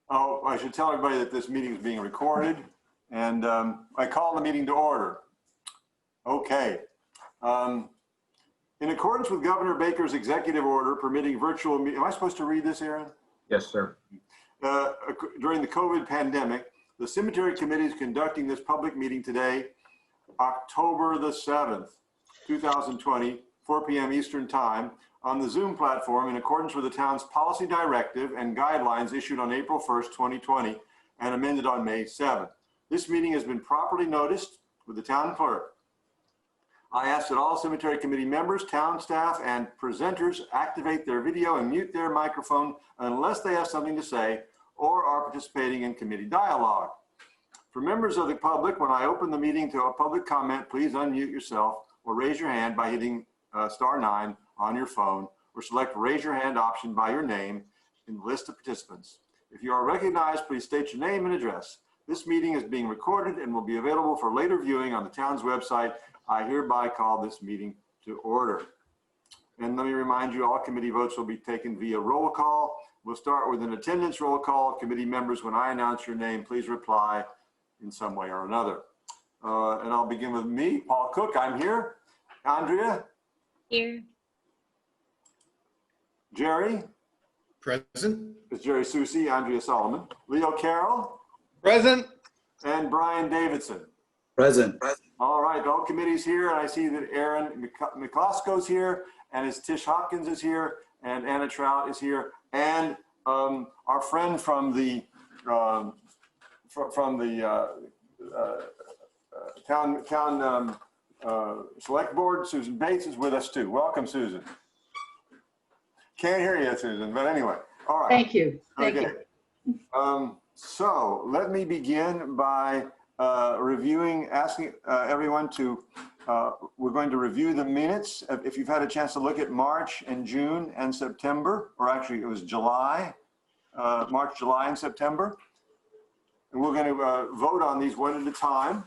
Oh, I should tell everybody that this meeting is being recorded, and I call the meeting to order. Okay. In accordance with Governor Baker's executive order permitting virtual meetings, am I supposed to read this, Aaron? Yes, sir. During the COVID pandemic, the Cemetery Committee is conducting this public meeting today, October the 7th, 2020, 4 p.m. Eastern Time, on the Zoom platform in accordance with the town's policy directive and guidelines issued on April 1st, 2020, and amended on May 7th. This meeting has been properly noticed with the town clerk. I ask that all cemetery committee members, town staff, and presenters activate their video and mute their microphone unless they have something to say or are participating in committee dialogue. For members of the public, when I open the meeting to a public comment, please unmute yourself or raise your hand by hitting *9 on your phone, or select raise your hand option by your name in the list of participants. If you are recognized, please state your name and address. This meeting is being recorded and will be available for later viewing on the town's website. I hereby call this meeting to order. And let me remind you, all committee votes will be taken via roll call. We'll start with an attendance roll call. Committee members, when I announce your name, please reply in some way or another. And I'll begin with me, Paul Cook, I'm here. Andrea? Here. Jerry? Present. It's Jerry Susi, Andrea Solomon. Leo Carroll? Present. And Brian Davidson. Present. All right, all committees here, and I see that Aaron McCloskey's here, and as Tish Hopkins is here, and Anna Trout is here, and our friend from the town select board, Susan Bates, is with us too. Welcome, Susan. Can't hear you, Susan, but anyway, all right. Thank you. Thank Okay. you. So let me begin by asking everyone to, we're going to review the minutes. If you've had a chance to look at March and June and September, or actually it was July, March, July, and September. And we're going to vote on these one at a time.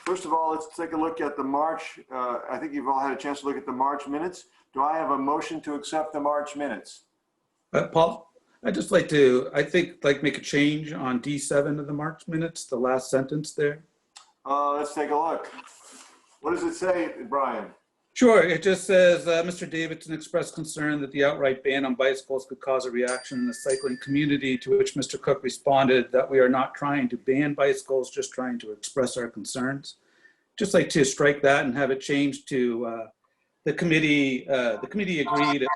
First of all, let's take a look at the March. I think you've all had a chance to look at the March minutes. Do I have a motion to accept the March minutes? Paul, I'd just like to, make a change on D7 of the March minutes, the last sentence there. Let's take a look. What does it say, Brian? Sure, it just says, Mr. Davidson expressed concern that the outright ban on bicycles could cause a reaction in the cycling community, to which Mr. Cook responded that we are not trying to ban bicycles, just trying to express our concerns. Just like to strike that and have it changed to the committee agreed to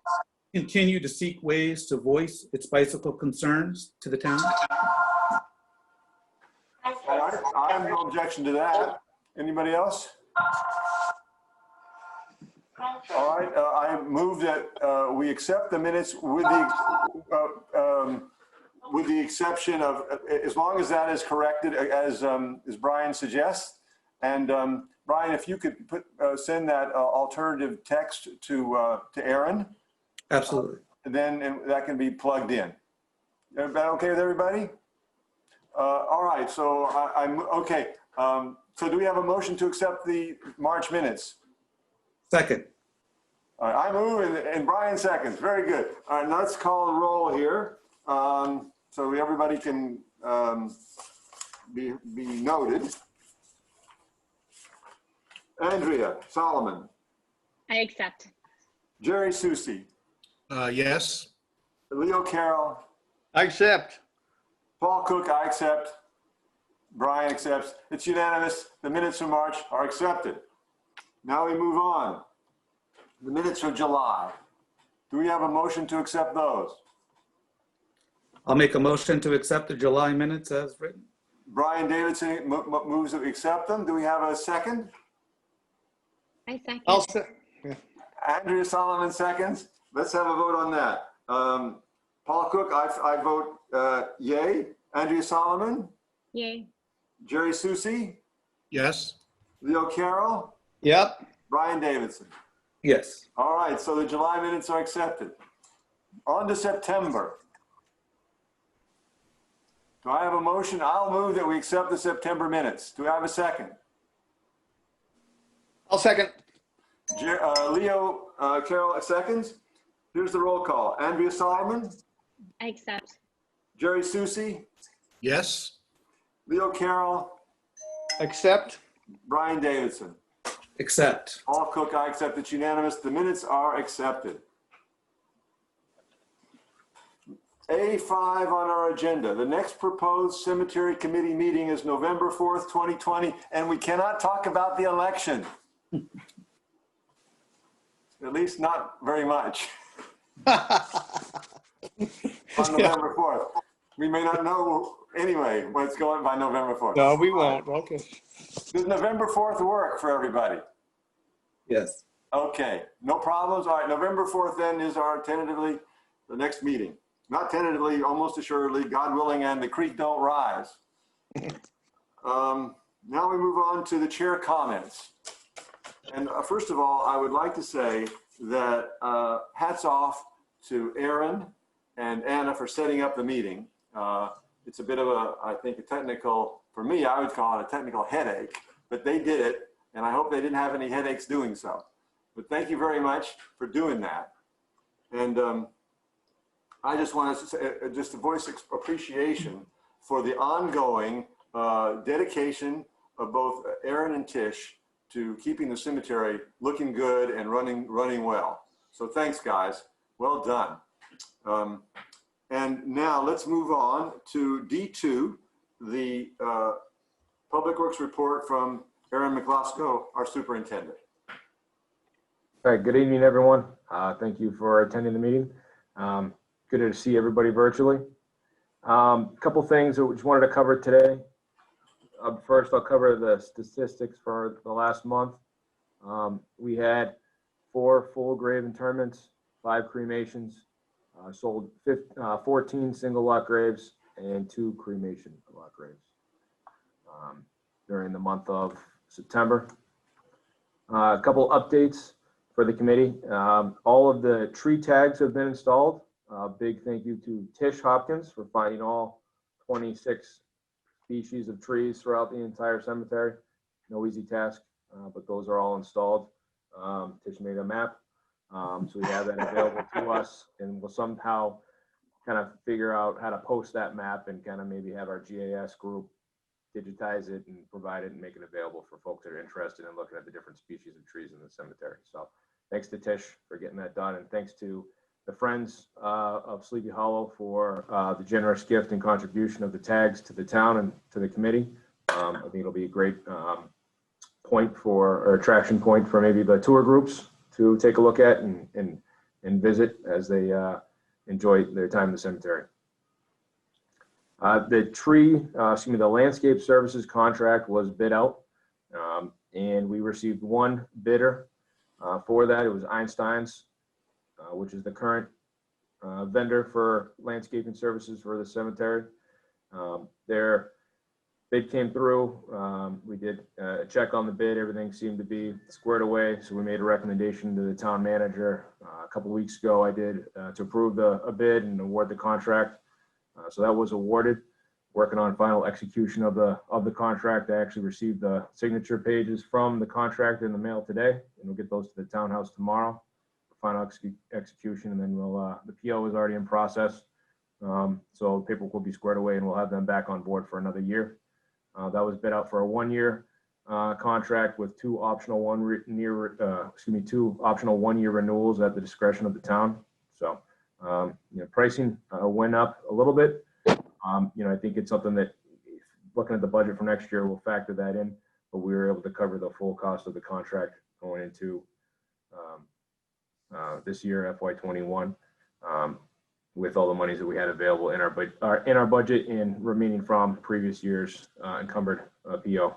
continue to seek ways to voice its bicycle concerns to the town. I have no objection to that. Anybody else? All right, I move that we accept the minutes with the exception of, as long as that is corrected as Brian suggests. And Brian, if you could send that alternative text to Aaron. Absolutely. Then that can be plugged in. Is that okay with everybody? All right, so I'm okay. So do we have a motion to accept the March minutes? Second. All right, I move and Brian seconds. Very good. All right, now let's call the roll here. So everybody can be noted. Andrea Solomon. I accept. Jerry Susi. Yes. Leo Carroll. I accept. Paul Cook, I accept. Brian accepts. It's unanimous. The minutes from March are accepted. Now we move on. The minutes of July. Do we have a motion to accept those? I'll make a motion to accept the July minutes as written. Brian Davidson moves that we accept them. Do we have a second? I second. I'll second. Andrea Solomon seconds. Let's have a vote on that. Paul Cook, I vote yay. Andrea Solomon? Yay. Jerry Susi? Yes. Leo Carroll? Yep. Brian Davidson? Yes. All right, so the July minutes are accepted. On to September. Do I have a motion? I'll move that we accept the September minutes. Do I have a second? I'll second. Leo Carroll seconds. Here's the roll call. Andrea Solomon? I accept. Jerry Susi, Yes. Leo Carroll, Accept. Brian Davidson. Accept. All Cook, I accept. It's unanimous. The minutes are accepted. A5 on our agenda. The next proposed cemetery committee meeting is November 4th, 2020, and we cannot talk about the election. At least not very much. On November 4th. We may not know anyway what's going by November 4th. No, we won't. Okay. Does November 4th work for everybody? Yes. Okay, no problems. All right, November 4th then is our tentatively the next meeting. Not tentatively, almost assuredly, God willing, and the creek don't rise. Now we move on to the chair comments. And first of all, I would like to say that hats off to Aaron and Anna for setting up the meeting. It's a bit of a, I think, a technical, for me, I would call it a technical headache, but they did it, and I hope they didn't have any headaches doing so. But thank you very much for doing that. And I just want to say, just to voice appreciation for the ongoing dedication of both Aaron and Tish to keeping the cemetery looking good and running well. So thanks, guys. Well done. And now let's move on to D2, the Public Works report from Aaron McCloskey, our superintendent. All right, good evening, everyone. Thank you for attending the meeting. Good to see everybody virtually. A couple things that we just wanted to cover today. First, I'll cover the statistics for the last month. We had 4 full grave interments, 5 cremations, sold 14 single lot graves and 2 cremation lot graves during the month of September. A couple updates for the committee. All of the tree tags have been installed. Big thank you to Tish Hopkins for finding all 26 species of trees throughout the entire cemetery. No easy task, but those are all installed. Tish made a map, so we have that available to us, and we'll somehow kind of figure out how to post that map and kind of maybe have our GIS group digitize it and provide it and make it available for folks that are interested in looking at the different species of trees in the cemetery. So thanks to Tish for getting that done, and thanks to the Friends of Sleepy Hollow for the generous gift and contribution of the tags to the town and to the committee. I think it'll be a great point for, or attraction point for maybe the tour groups to take a look at and visit as they enjoy their time in the cemetery. The landscape services contract was bid out, and we received 1 bidder for that. It was Einstein's, which is the current vendor for landscaping services for the cemetery. Their bid came through. We did a check on the bid. Everything seemed to be squared away. So we made a recommendation to the town manager a couple of weeks ago. I did to approve a bid and award the contract. So that was awarded. Working on final execution of the contract. I actually received the signature pages from the contractor in the mail today, and we'll get those to the townhouse tomorrow for final execution. And then we'll the PO is already in process, so paperwork will be squared away, and we'll have them back on board for another year. That was bid out for a 1-year contract with 2 optional 1-year renewals at the discretion of the town. So pricing went up a little bit. I think it's something that, looking at the budget for next year, we'll factor that in, but we were able to cover the full cost of the contract going into this year, FY21, with all the monies that we had available in our budget and remaining from previous years encumbered PO.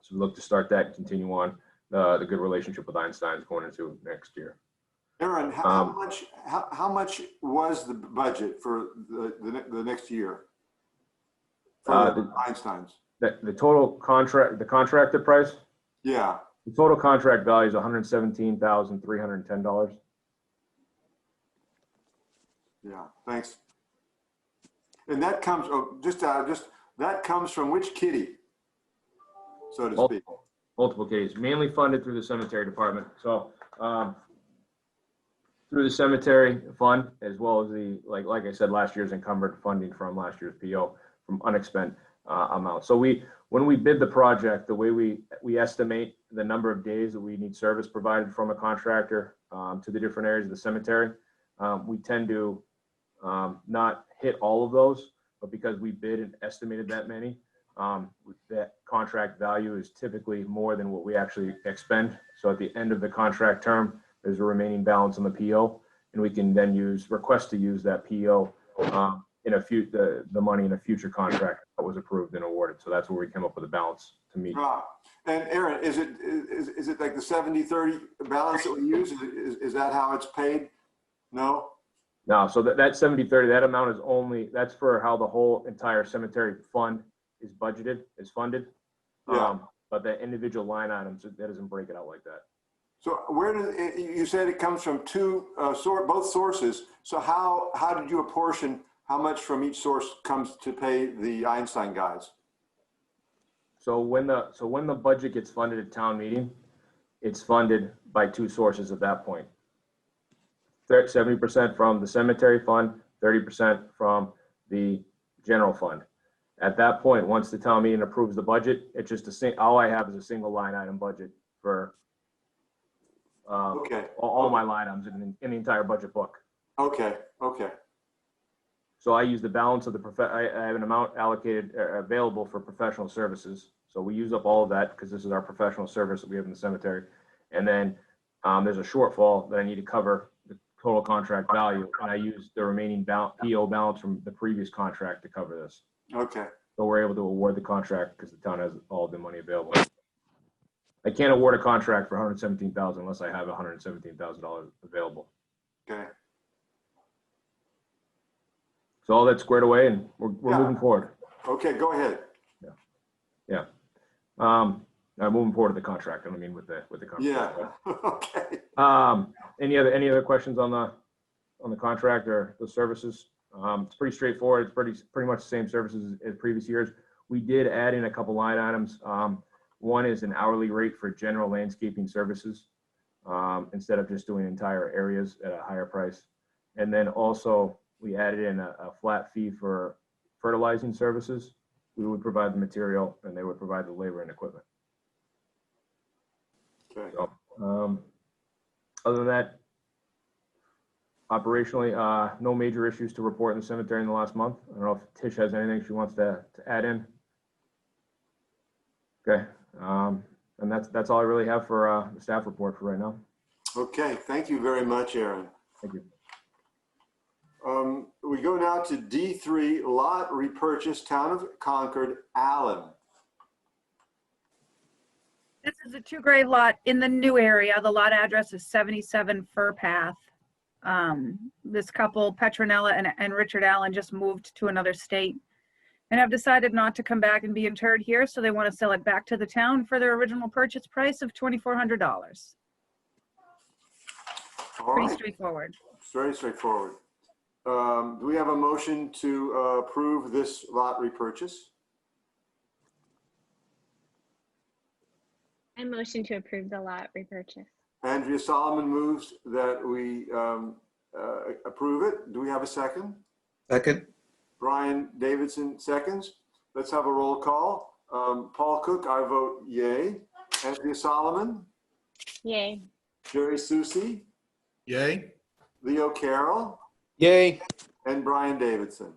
So we look to start that and continue on the good relationship with Einstein's going into next year. Aaron, how much was the budget for the next year for Einstein's? The total contract, the contracted price? Yeah. The total contract value is $117,310. Yeah, thanks. And that comes, that comes from which kitty, so to speak? Multiple cases, mainly funded through the cemetery department. So Through the cemetery fund, as well as the, like I said, last year's encumbered funding from last year's PO from unexpended amount. So when we bid the project, the way we estimate the number of days that we need service provided from a contractor to the different areas of the cemetery, we tend to not hit all of those, but because we bid and estimated that many, that contract value is typically more than what we actually expend. So at the end of the contract term, there's a remaining balance on the PO, and we can then request to use that PO in the money in a future contract that was approved and awarded. So that's where we came up with a balance to meet. And Aaron, is it like the 70-30 balance that we use? Is that how it's paid? No? No, so that 70-30, that amount is that's for how the whole entire cemetery fund is budgeted, is funded. Yeah. But the individual line items, that doesn't break it out like that. So where you said it comes from both sources. So how did you apportion how much from each source comes to pay the Einstein guys? So when the budget gets funded at town meeting, it's funded by two sources at that point. 70% from the cemetery fund, 30% from the general fund. At that point, once the town meeting approves the budget, it's just all I have is a single line item budget for Okay. all my line items in the entire budget book. Okay. So I use the balance of I have an amount allocated available for professional services. So we use up all of that because this is our professional service that we have in the cemetery. And then there's a shortfall that I need to cover the total contract value. And I use the remaining PO balance from the previous contract to cover this. Okay. So we're able to award the contract because the town has all the money available. I can't award a contract for $117,000 unless I have $117,000 available. Okay. So all that's squared away and we're moving forward. Okay, go ahead. Yeah. I'm moving forward with the contract. I mean with the contract. Yeah. Okay. Any other questions on the contract or the services? It's pretty straightforward. It's pretty much the same services as previous years. We did add in a couple line items. One is an hourly rate for general landscaping services instead of just doing entire areas at a higher price. And then also we added in a flat fee for fertilizing services. We would provide the material and they would provide the labor and equipment. Okay. So, other than that, operationally, no major issues to report in the cemetery in the last month. I don't know if Tish has anything she wants to add in. Okay, and that's all I really have for the staff report for right now. Okay, thank you very much, Aaron. Thank you. We go now to D3, lot repurchase, Town of Concord, Allen. This is a 2-grade lot in the new area. The lot address is 77 Fur Path. This couple, Petronella and Richard Allen, just moved to another state and have decided not to come back and be interred here. So they want to sell it back to the town for their original purchase price of $2,400. All Pretty right. straightforward. It's very straightforward. Do we have a motion to approve this lot repurchase? I motion to approve the lot repurchase. Andrea Solomon moves that we approve it. Do we have a second? Second. Brian Davidson seconds. Let's have a roll call. Paul Cook, I vote yay. Andrea Solomon, Yay. Jerry Susi, Yay. Leo Carroll, Yay. and Brian Davidson.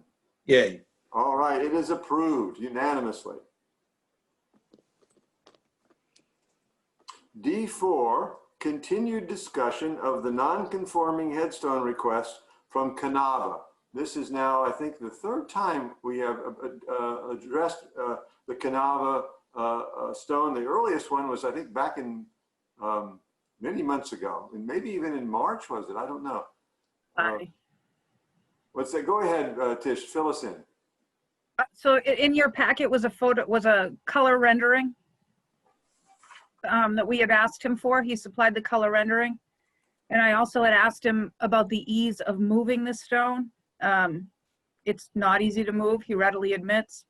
Yay. All right, it is approved unanimously. D4, continued discussion of the non-conforming headstone request from Canava. This is now, I think, the third time we have addressed the Canava stone. The earliest one was, I think, back in many months ago, and maybe even in March, was it? I don't know. What's that? Go ahead, Tish, fill us in. So in your packet was a color rendering that we had asked him for. He supplied the color rendering. And I also had asked him about the ease of moving the stone. It's not easy to move, he readily admits,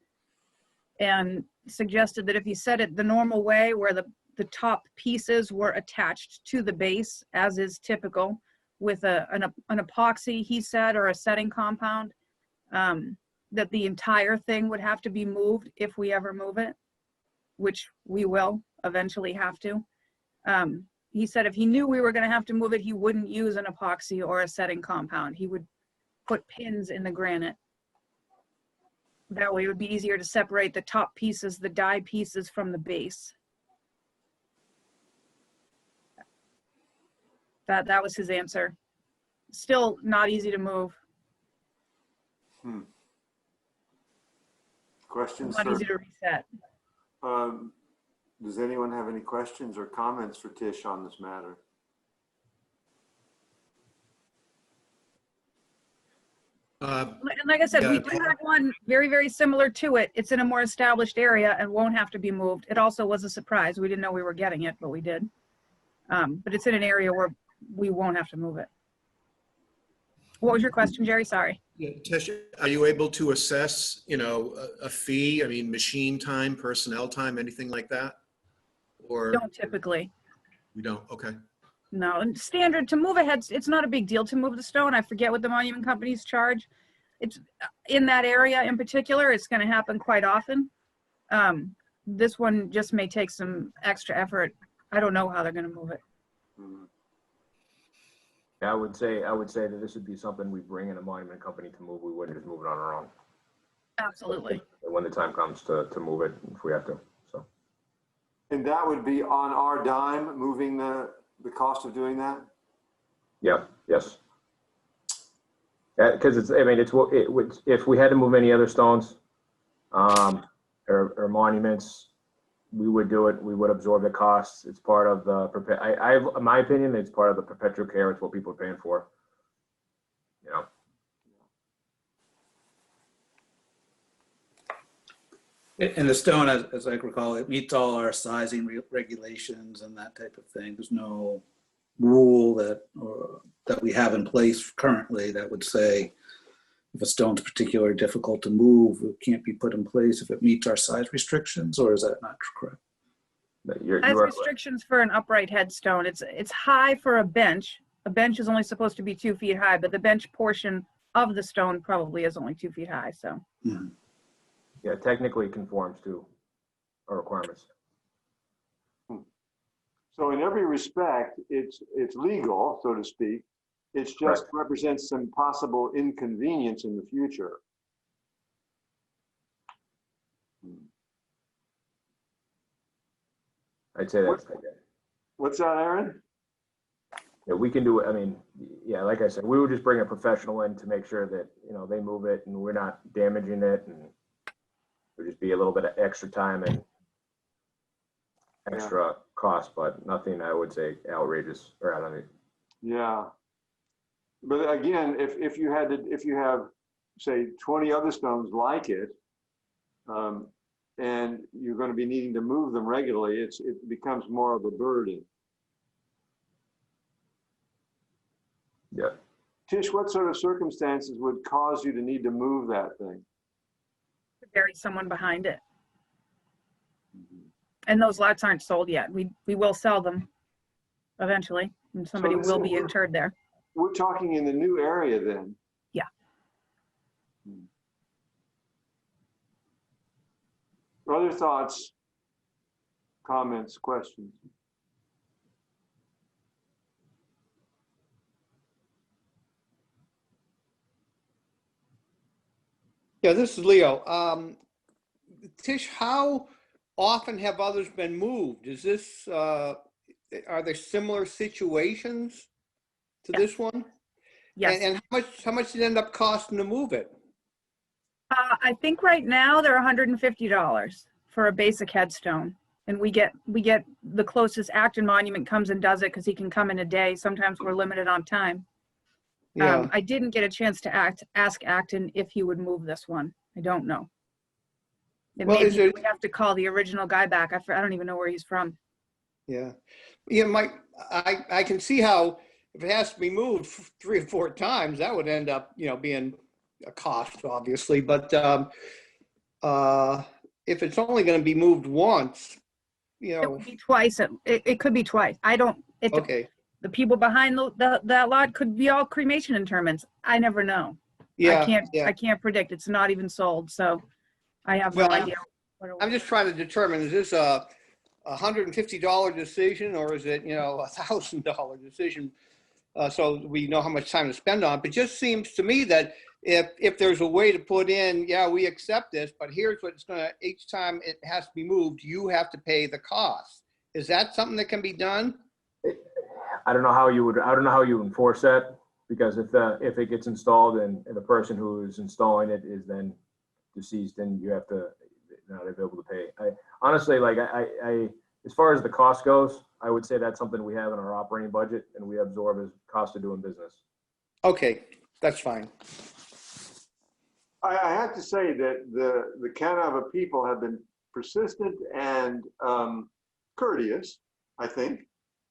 and suggested that if he set it the normal way where the top pieces were attached to the base, as is typical, with an epoxy, he said, or a setting compound, that the entire thing would have to be moved if we ever move it, which we will eventually have to. He said if he knew we were going to have to move it, he wouldn't use an epoxy or a setting compound. He would put pins in the granite. That way it would be easier to separate the top pieces, the die pieces, from the base. That was his answer. Still not easy to move. Questions? Not easy to reset. Does anyone have any questions or comments for Tish on this matter? And like I said, we do have one very, very similar to it. It's in a more established area and won't have to be moved. It also was a surprise. We didn't know we were getting it, but we did. But it's in an area where we won't have to move it. What was your question, Jerry? Sorry. Yeah, Tish, are you able to assess, a fee? I mean, machine time, personnel time, anything like that? Or Don't typically. we don't? Okay. No, and standard to move ahead, it's not a big deal to move the stone. I forget what the monument companies charge. It's in that area in particular, it's going to happen quite often. This one just may take some extra effort. I don't know how they're going to move it. I would say that this would be something we bring in a monument company to move. We wouldn't just move it on our own. Absolutely. When the time comes to move it, if we have to, so. And that would be on our dime, moving the cost of doing that? Yeah, yes. Because if we had to move any other stones or monuments, we would do it. We would absorb the costs. It's part of the, in my opinion, it's part of the perpetual care. It's what people are paying for. And the stone, as I recall, it meets all our sizing regulations and that type of thing. There's no rule that we have in place currently that would say if a stone's particularly difficult to move, it can't be put in place if it meets our size restrictions, or is that not correct? Size restrictions for an upright headstone, it's high for a bench. A bench is only supposed to be 2 feet high, but the bench portion of the stone probably is only 2 feet high, so. Mm-hmm. Yeah, technically it conforms to our requirements. So in every respect, it's legal, so to speak. It just represents some possible inconvenience in the future. I'd say that's What's that, Aaron? Yeah, we can do it. I mean, yeah, like I said, we would just bring a professional in to make sure that, they move it and we're not damaging it, and it would just be a little bit of extra time and extra cost, but nothing I would say outrageous or out of it. Yeah. But again, if you have, say, 20 other stones like it, and you're going to be needing to move them regularly, it becomes more of a burden. Yeah. Tish, what sort of circumstances would cause you to need to move that thing? Bury someone behind it. And those lots aren't sold yet. We will sell them eventually, and somebody will be interred there. We're talking in the new area then. Yeah. Other thoughts, comments, questions? Yeah, this is Leo. Tish, how often have others been moved? Is this, are there similar situations to this one? Yes. And how much did it end up costing to move it? I think right now they're $150 for a basic headstone. And we get the closest Acton Monument comes and does it because he can come in a day. Sometimes we're limited on time. Yeah. I didn't get a chance to ask Acton if he would move this one. I don't know. Well, We have to call the original guy back. I don't even know where he's from. Yeah. Yeah, I can see how if it has to be moved 3 or 4 times, that would end up, being a cost, obviously. But if it's only going to be moved once, It would be twice. It could be twice. Okay. The people behind that lot could be all cremation interments. I never know. Yeah, I can't predict. It's not even sold, so I have no Well, idea. I'm just trying to determine, is this a $150 decision or is it, a $1,000 decision? So we know how much time to spend on it. But it just seems to me that if there's a way to put in, yeah, we accept this, but here's what it's gonna, each time it has to be moved, you have to pay the cost. Is that something that can be done? I don't know how you would enforce that, because if it gets installed and the person who is installing it is then deceased, then you have to, not be able to pay. Honestly, as far as the cost goes, I would say that's something we have in our operating budget and we absorb as cost of doing business. Okay, that's fine. I have to say that the Canava people have been persistent and courteous, I think.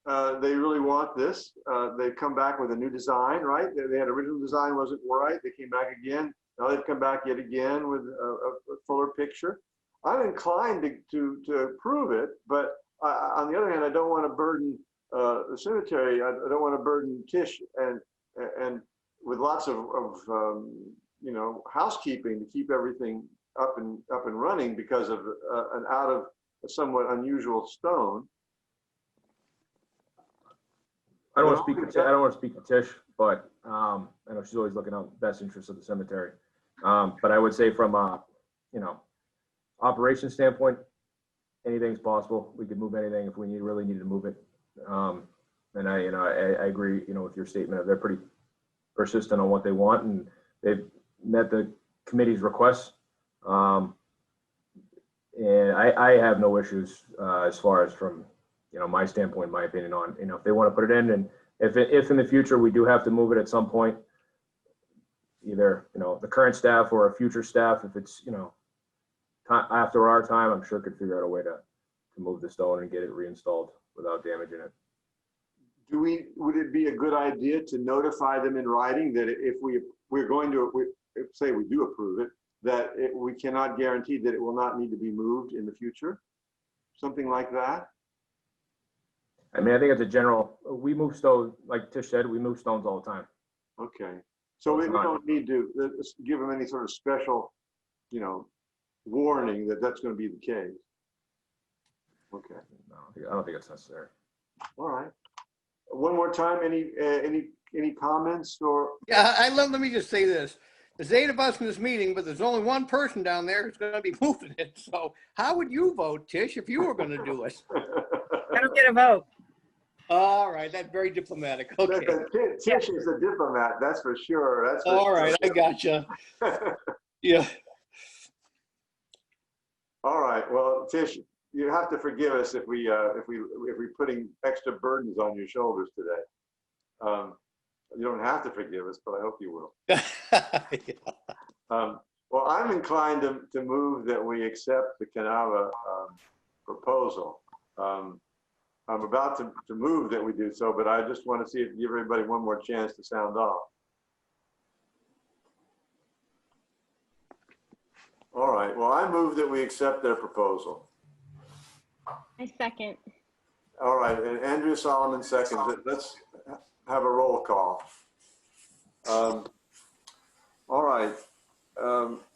They really want this. They've come back with a new design, right? They had original design wasn't right. They came back again. Now they've come back yet again with a fuller picture. I'm inclined to approve it, but on the other hand, I don't want to burden the cemetery. I don't want to burden Tish and with lots of housekeeping to keep everything up and running because of an out of a somewhat unusual stone. I don't want to speak to Tish, but I know she's always looking out the best interests of the cemetery. But I would say from a, operation standpoint, anything's possible. We could move anything if we really needed to move it. And I agree, with your statement. They're pretty persistent on what they want, and they've met the committee's requests. And I have no issues as far as from, my standpoint, my opinion on, if they want to put it in, and if in the future we do have to move it at some point, either, the current staff or a future staff, if it's, after our time, I'm sure could figure out a way to move the stone and get it reinstalled without damaging it. Would it be a good idea to notify them in writing that if we're going to, say we do approve it, that we cannot guarantee that it will not need to be moved in the future? Something like that? I mean, I think it's a general, we move stones, like Tish said, we move stones all the time. Okay. So we don't need to give them any sort of special, warning that that's going to be the case. Okay. No, I don't think it's necessary. All right. One more time, any comments or? Yeah, let me just say this. There's 8 of us in this meeting, but there's only one person down there who's going to be moving it. So how would you vote, Tish, if you were going to do it? I don't get a vote. All right, that's very diplomatic. Okay. Tish is a diplomat, that's for sure. That's for All right, sure. I gotcha. Yeah. All right. Well, Tish, you have to forgive us if we're putting extra burdens on your shoulders today. You don't have to forgive us, but I hope you will. Yeah. Well, I'm inclined to move that we accept the Canava proposal. I'm about to move that we do so, but I just want to see if give everybody one more chance to sound off. All right. Well, I move that we accept their proposal. I second. All right. And Andrea Solomon seconds it. Let's have a roll call. All right.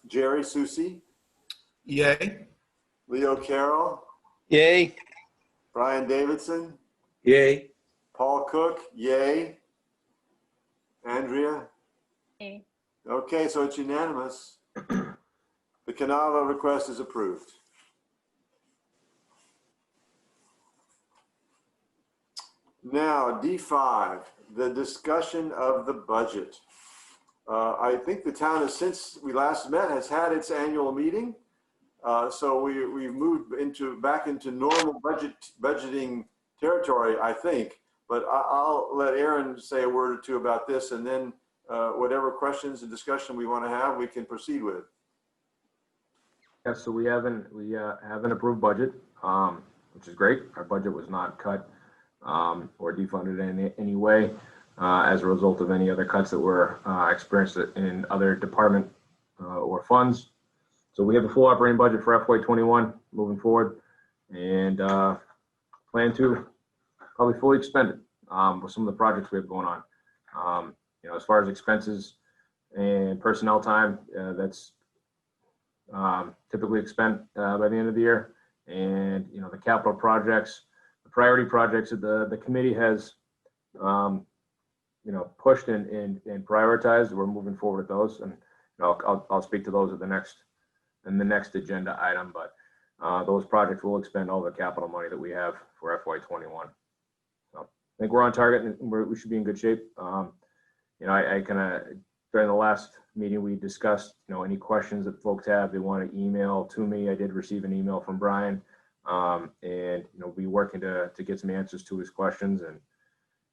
Jerry Susi. Yay. Leo Carroll. Yay. Brian Davidson. Yay. Paul Cook. Yay. Andrea. Yay. Okay, so it's unanimous. The Canava request is approved. Now, D5, the discussion of the budget. I think the town has, since we last met, has had its annual meeting. So we've moved back into normal budgeting territory, I think. But I'll let Aaron say a word or two about this, and then whatever questions and discussion we want to have, we can proceed with. Yes, so we have an approved budget, which is great. Our budget was not cut or defunded in any way as a result of any other cuts that were experienced in other department or funds. So we have a full operating budget for FY21 moving forward, and plan to probably fully expend it with some of the projects we have going on. As far as expenses and personnel time, that's typically expend by the end of the year. And, the capital projects, the priority projects that the committee has, pushed and prioritized, we're moving forward with those. And I'll speak to those in the next agenda item, but those projects will expend all the capital money that we have for FY21. So I think we're on target and we should be in good shape. I kind of, during the last meeting, we discussed, any questions that folks have, they want to email to me. I did receive an email from Brian, and, we'll be working to get some answers to his questions. And,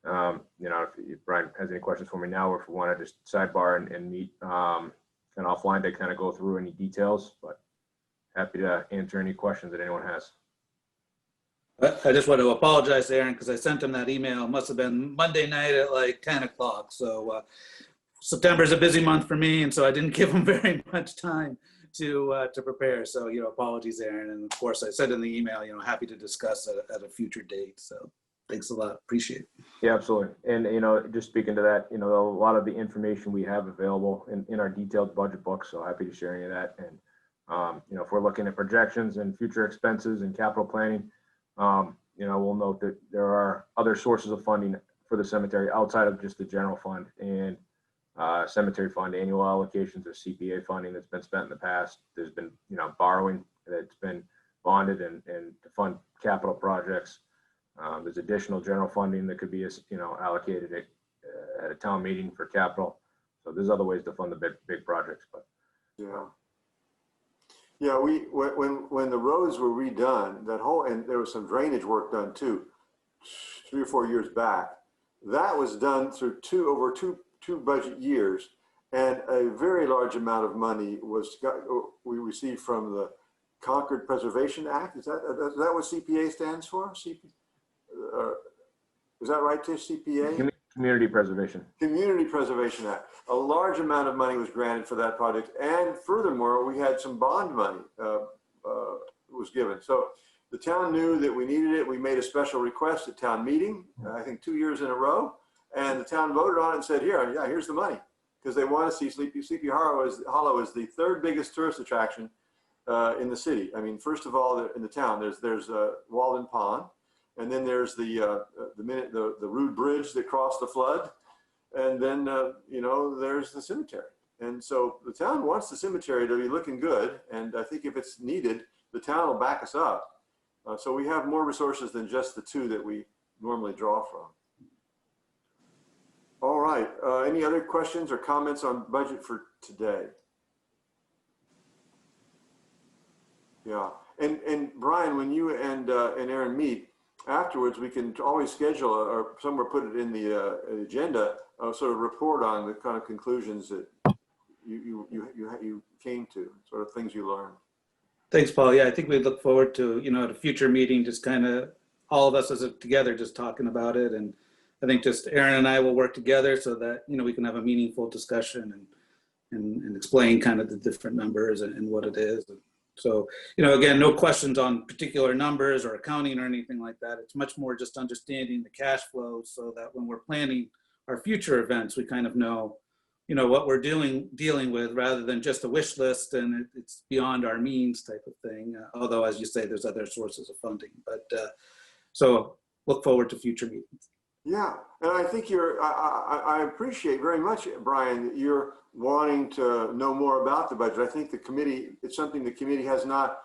if Brian has any questions for me now, or if we want to just sidebar and meet kind of offline to kind of go through any details, but happy to answer any questions that anyone has. I just want to apologize to Aaron because I sent him that email. It must have been Monday night at like 10 o'clock. So September is a busy month for me, and so I didn't give him very much time to prepare. So, apologies, Aaron. And of course, I said in the email, happy to discuss at a future date. So thanks a lot. Appreciate it. Yeah, absolutely. And, just speaking to that, a lot of the information we have available in our detailed budget book. So happy to share any of that. And, if we're looking at projections and future expenses and capital planning, we'll note that there are other sources of funding for the cemetery outside of just the general fund and cemetery fund annual allocations or CPA funding that's been spent in the past. There's been, borrowing that's been bonded and to fund capital projects. There's additional general funding that could be, allocated at a town meeting for capital. So there's other ways to fund the big projects, but. Yeah, when the roads were redone, and there was some drainage work done too, 3 or 4 years back. That was done through over two budget years, and a very large amount of money we received from the Concord Preservation Act. Is that what CPA stands for? Is that right, Tish? CPA? Community Preservation. Community Preservation Act. A large amount of money was granted for that project, and furthermore, we had some bond money was given. So the town knew that we needed it. We made a special request at town meeting, I think 2 years in a row, and the town voted on it and said, here's the money, because they want to see Sleepy Hollow is the third biggest tourist attraction in the city. I mean, first of all, in the town, there's Walden Pond. And then there's the Rude Bridge that crossed the flood. And then, there's the cemetery. And so the town wants the cemetery to be looking good. And I think if it's needed, the town will back us up. So we have more resources than just the two that we normally draw from. All right. Any other questions or comments on budget for today? Yeah. And Brian, when you and Aaron meet, afterwards, we can always schedule or somewhere put it in the agenda, sort of report on the kind of conclusions that you came to, sort of things you learned. Thanks, Paul. Yeah, I think we look forward to, at a future meeting, just kind of all of us together, just talking about it. And I think just Aaron and I will work together so that, we can have a meaningful discussion and explain kind of the different numbers and what it is. So, again, no questions on particular numbers or accounting or anything like that. It's much more just understanding the cash flow so that when we're planning our future events, we kind of know, what we're dealing with rather than just a wish list and it's beyond our means type of thing. Although, as you say, there's other sources of funding. But so look forward to future meetings. Yeah, and I think I appreciate very much, Brian, that you're wanting to know more about the budget. I think it's something the committee has not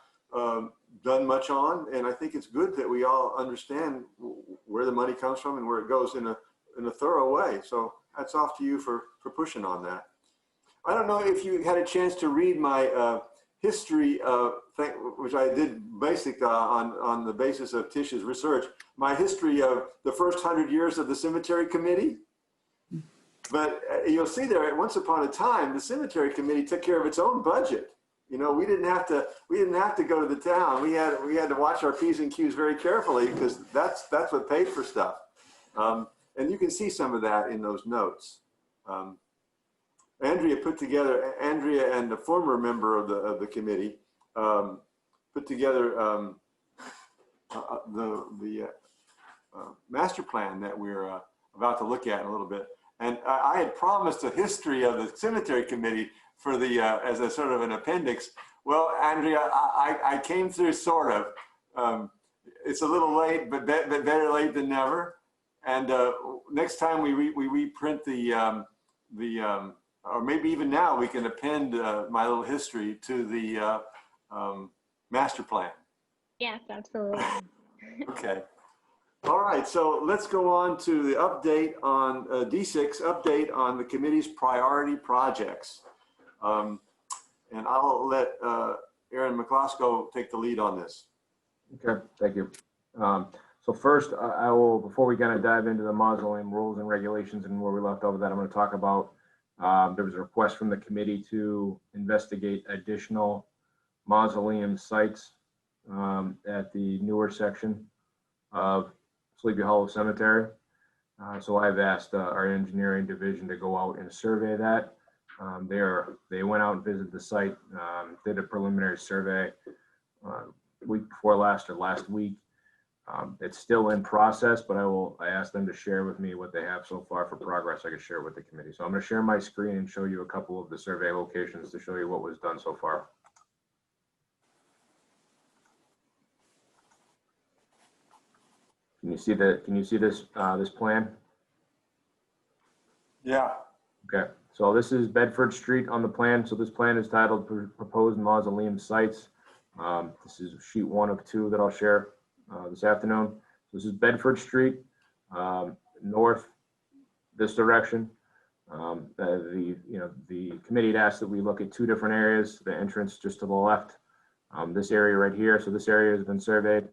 done much on, and I think it's good that we all understand where the money comes from and where it goes in a thorough way. So hats off to you for pushing on that. I don't know if you had a chance to read my history thing, which I did basic on the basis of Tish's research, my history of the first 100 years of the cemetery committee. But you'll see there, once upon a time, the cemetery committee took care of its own budget. We didn't have to go to the town. We had to watch our P's and Q's very carefully because that's what paid for stuff. And you can see some of that in those notes. Andrea and a former member of the committee put together master plan that we're about to look at in a little bit. And I had promised a history of the cemetery committee for the as a sort of an appendix. Well, Andrea, I came through sort of. It's a little late, but better late than never. And next time we reprint or maybe even now we can append my little history to the master plan. Yes, absolutely. Okay. All right, so let's go on to the update on D6, update on the committee's priority projects. And I'll let Aaron McCloskey take the lead on this. Okay, thank you. So first, I will, before we kind of dive into the mausoleum rules and regulations and where we left over, that I'm going to talk about, there was a request from the committee to investigate additional mausoleum sites at the newer section of Sleepy Hollow Cemetery. So I've asked our engineering division to go out and survey that. They went out and visited the site, did a preliminary survey week before last or last week. It's still in process, but I asked them to share with me what they have so far for progress I could share with the committee. So I'm going to share my screen and show you a couple of the survey locations to show you what was done so far. Can you see this this plan? Yeah. Okay, so this is Bedford Street on the plan. So this plan is titled Proposed Mausoleum Sites. This is sheet 1 of 2 that I'll share this afternoon. So this is Bedford Street, north this direction. The committee had asked that we look at 2 different areas. The entrance just to the left, this area right here. So this area has been surveyed,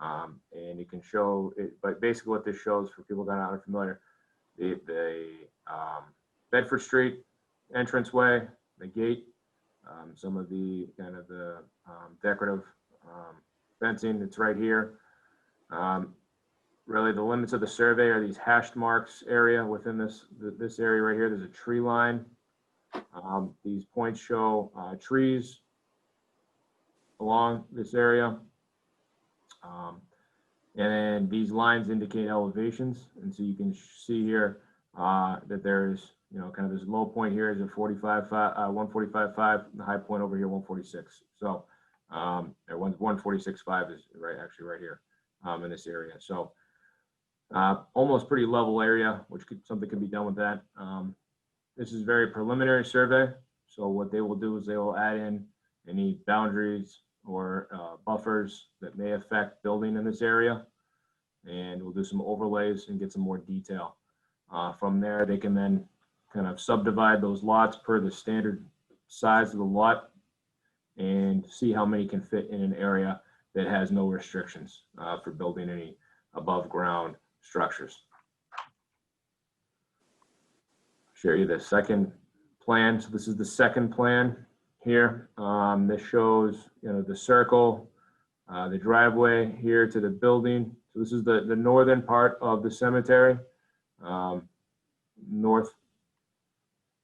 and you can show it. But basically, what this shows for people that aren't familiar, the Bedford Street entranceway, the gate, some of the kind of the decorative fencing that's right here. Really, the limits of the survey are these hashed marks area within this area right here. There's a tree line. These points show trees along this area. And then these lines indicate elevations. And so you can see here that there's, kind of this low point here is at 145.5, the high point over here, 146. So 146.5 is actually right here in this area. So almost pretty level area, which something can be done with that. This is very preliminary survey. So what they will do is they will add in any boundaries or buffers that may affect building in this area. And we'll do some overlays and get some more detail. From there, they can then kind of subdivide those lots per the standard size of the lot and see how many can fit in an area that has no restrictions for building any above ground structures. Share you the second plan. So this is the second plan here. This shows, the circle, the driveway here to the building. So this is the northern part of the cemetery, north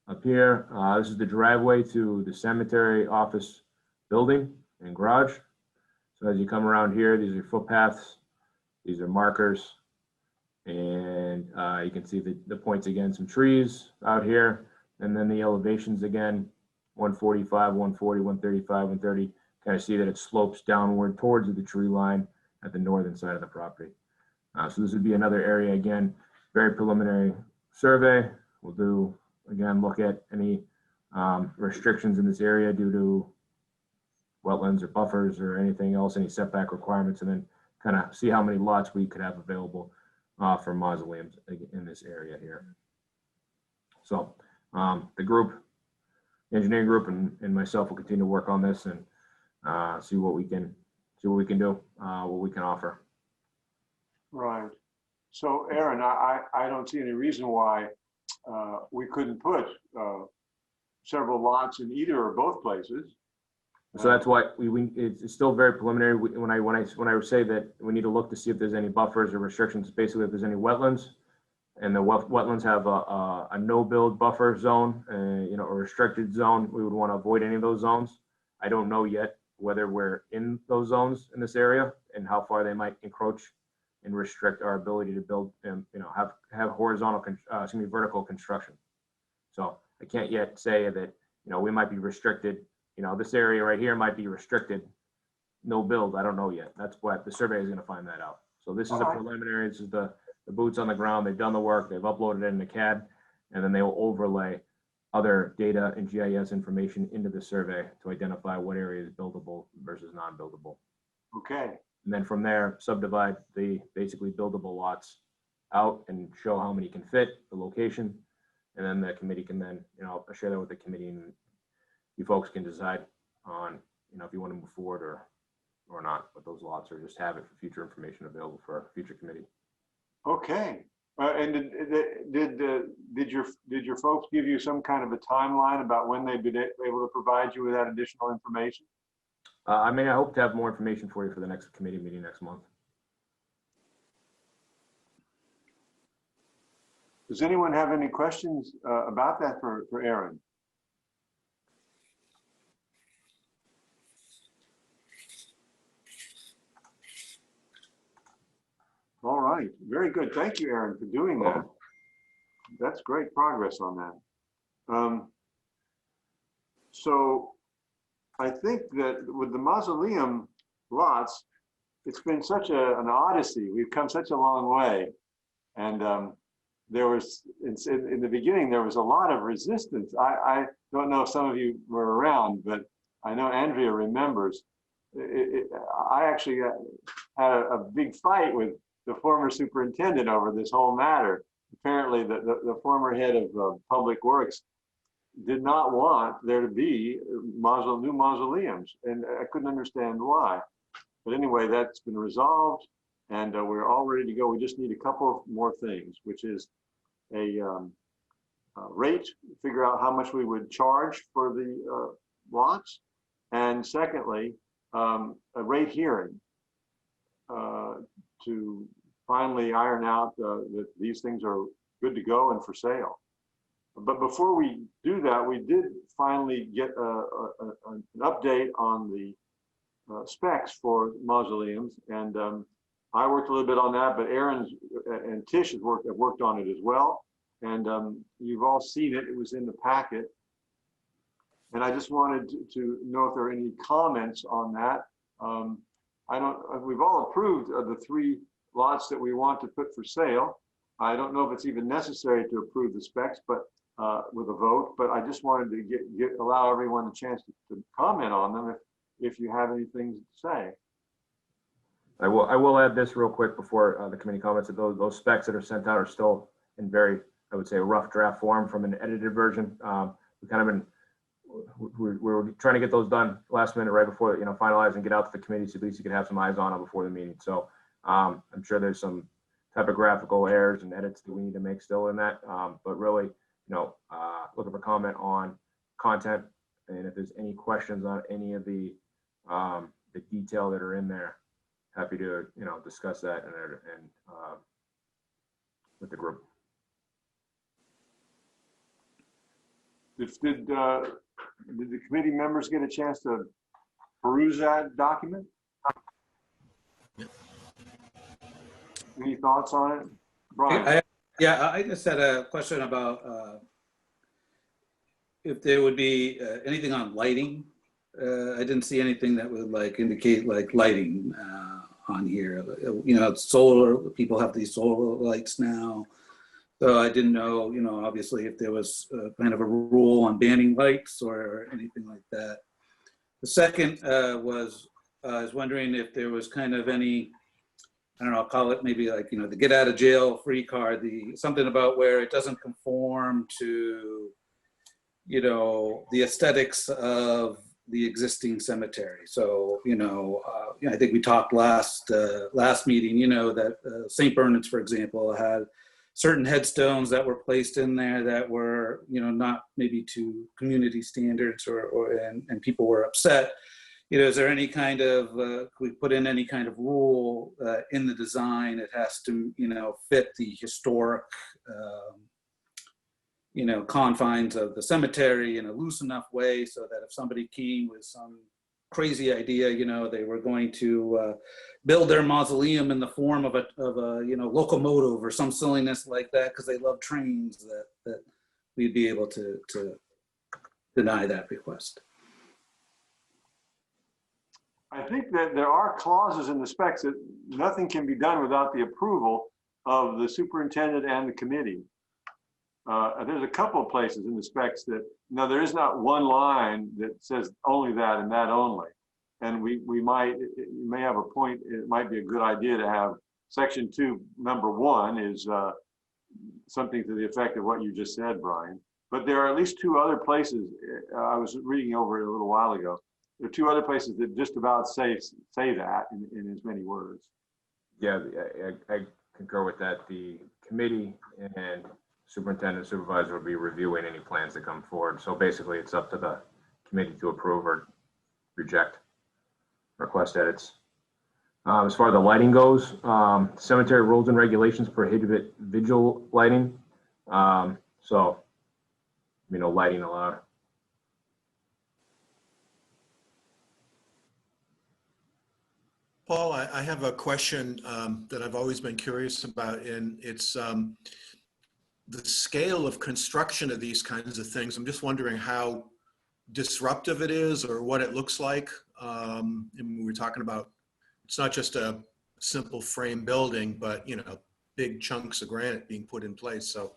up here. This is the driveway to the cemetery office building and garage. So as you come around here, these are footpaths, these are markers, and you can see the points again, some trees out here, and then the elevations again, 145, 140, 135, 130, kind of see that it slopes downward towards the tree line at the northern side of the property. So this would be another area, again, very preliminary survey. We'll do, again, look at any restrictions in this area due to wetlands or buffers or anything else, any setback requirements, and then kind of see how many lots we could have available for mausoleums in this area here. So the group, engineering group, and myself will continue to work on this and see what we can do, what we can offer. Right. So Aaron, I don't see any reason why we couldn't put several lots in either or both places. So that's why it's still very preliminary. When I say that we need to look to see if there's any buffers or restrictions, basically if there's any wetlands, and the wetlands have a no build buffer zone, a restricted zone, we would want to avoid any of those zones. I don't know yet whether we're in those zones in this area and how far they might encroach and restrict our ability to build and, have horizontal, vertical construction. So I can't yet say that, we might be restricted, this area right here might be restricted, no build. I don't know yet. That's what the survey is going to find that out. So this is a preliminary. This is the boots on the ground. They've done the work. They've uploaded it into CAD, and then they will overlay other data and GIS information into the survey to identify what area is buildable versus non-buildable. Okay. And then from there, subdivide the basically buildable lots out and show how many can fit, the location. And then the committee can then, I'll share that with the committee, and you folks can decide on, if you want to move forward or not with those lots, or just have it for future information available for a future committee. Okay. And did your folks give you some kind of a timeline about when they'd be able to provide you with that additional information? I hope to have more information for you for the next committee meeting next month. Does anyone have any questions about that for Aaron? All right, very good. Thank you, Aaron, for doing that. That's great progress on that. So I think that with the mausoleum lots, it's been such an odyssey. We've come such a long way. And there was, in the beginning, there was a lot of resistance. I don't know if some of you were around, but I know Andrea remembers. I actually had a big fight with the former superintendent over this whole matter. Apparently, the former head of Public Works did not want there to be new mausoleums, and I couldn't understand why. But anyway, that's been resolved, and we're all ready to go. We just need a couple of more things, which is a rate, figure out how much we would charge for the lots, and secondly, a rate hearing to finally iron out that these things are good to go and for sale. But before we do that, we did finally get an update on the specs for mausoleums, and I worked a little bit on that, but Aaron and Tish have worked on it as well, and you've all seen it. It was in the packet, and I just wanted to know if there are any comments on that. We've all approved of the 3 lots that we want to put for sale. I don't know if it's even necessary to approve the specs, but with a vote, but I just wanted to allow everyone a chance to comment on them if you have anything to say. I will add this real quick before the committee comments, that those specs that are sent out are still in very, I would say, a rough draft form from an edited version. We're trying to get those done last minute, right before, finalize and get out to the committee, so at least you can have some eyes on them before the meeting. So I'm sure there's some typographical errors and edits that we need to make still in that, but really, looking for comment on content, and if there's any questions on any of the detail that are in there, happy to discuss that and with the group. Did the committee members get a chance to peruse that document? Any thoughts on it, Brian? I just had a question about if there would be anything on lighting. I didn't see anything that would indicate lighting on here. Solar, people have these solar lights now. So I didn't know, obviously if there was kind of a rule on banning lights or anything like that. The second was, I was wondering if there was kind of any, I don't know, I'll call it maybe the get out of jail free card, something about where it doesn't conform to, the aesthetics of the existing cemetery. So, I think we talked last meeting, that St. Bernard's, for example, had certain headstones that were placed in there that were, not maybe to community standards and people were upset. Is there any kind of, could we put in any kind of rule in the design? It has to, fit the historic, confines of the cemetery in a loose enough way so that if somebody came with some crazy idea, they were going to build their mausoleum in the form of a locomotive or some silliness like that because they love trains, that we'd be able to deny that request. I think that there are clauses in the specs that nothing can be done without the approval of the superintendent and the committee. There's a couple of places in the specs that, no, there is not one line that says only that and that only. And you may have a point, it might be a good idea to have section 2, number 1 is something to the effect of what you just said, Brian. But there are at least 2 other places, I was reading over it a little while ago. There are 2 other places that just about say that in as many words. Yeah, I concur with that. The committee and superintendent supervisor will be reviewing any plans that come forward. So basically it's up to the committee to approve or reject request edits. As far as the lighting goes, cemetery rules and regulations prohibit vigil lighting. So, no lighting allowed. Paul, I have a question that I've always been curious about, and it's the scale of construction of these kinds of things. I'm just wondering how disruptive it is or what it looks like. And we were talking about, it's not just a simple frame building, but big chunks of granite being put in place. So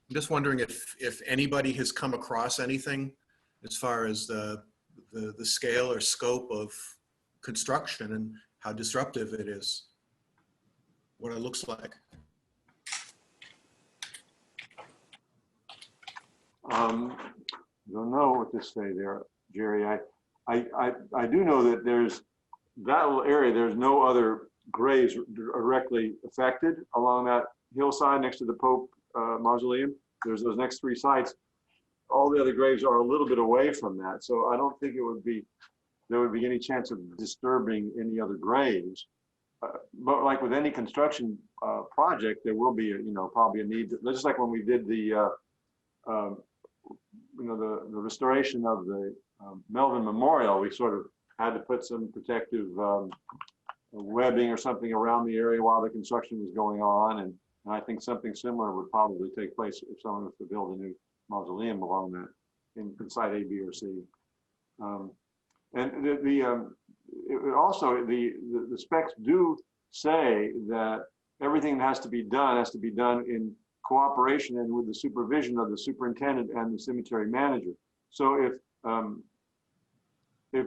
I'm just wondering if anybody has come across anything as far as the scale or scope of construction and how disruptive it is, what it looks like. I don't know what to say there, Jerry. I do know that there's that little area, there's no other graves directly affected along that hillside next to the Pope Mausoleum. There's those next 3 sites. All the other graves are a little bit away from that. So I don't think there would be any chance of disturbing any other graves. But like with any construction project, there will be, probably a need, just like when we did the restoration of the Melvin Memorial, we sort of had to put some protective webbing or something around the area while the construction was going on. And I think something similar would probably take place if someone was to build a new mausoleum along that in site A, B, or C. And the specs do say that everything that has to be done in cooperation and with the supervision of the superintendent and the cemetery manager. So if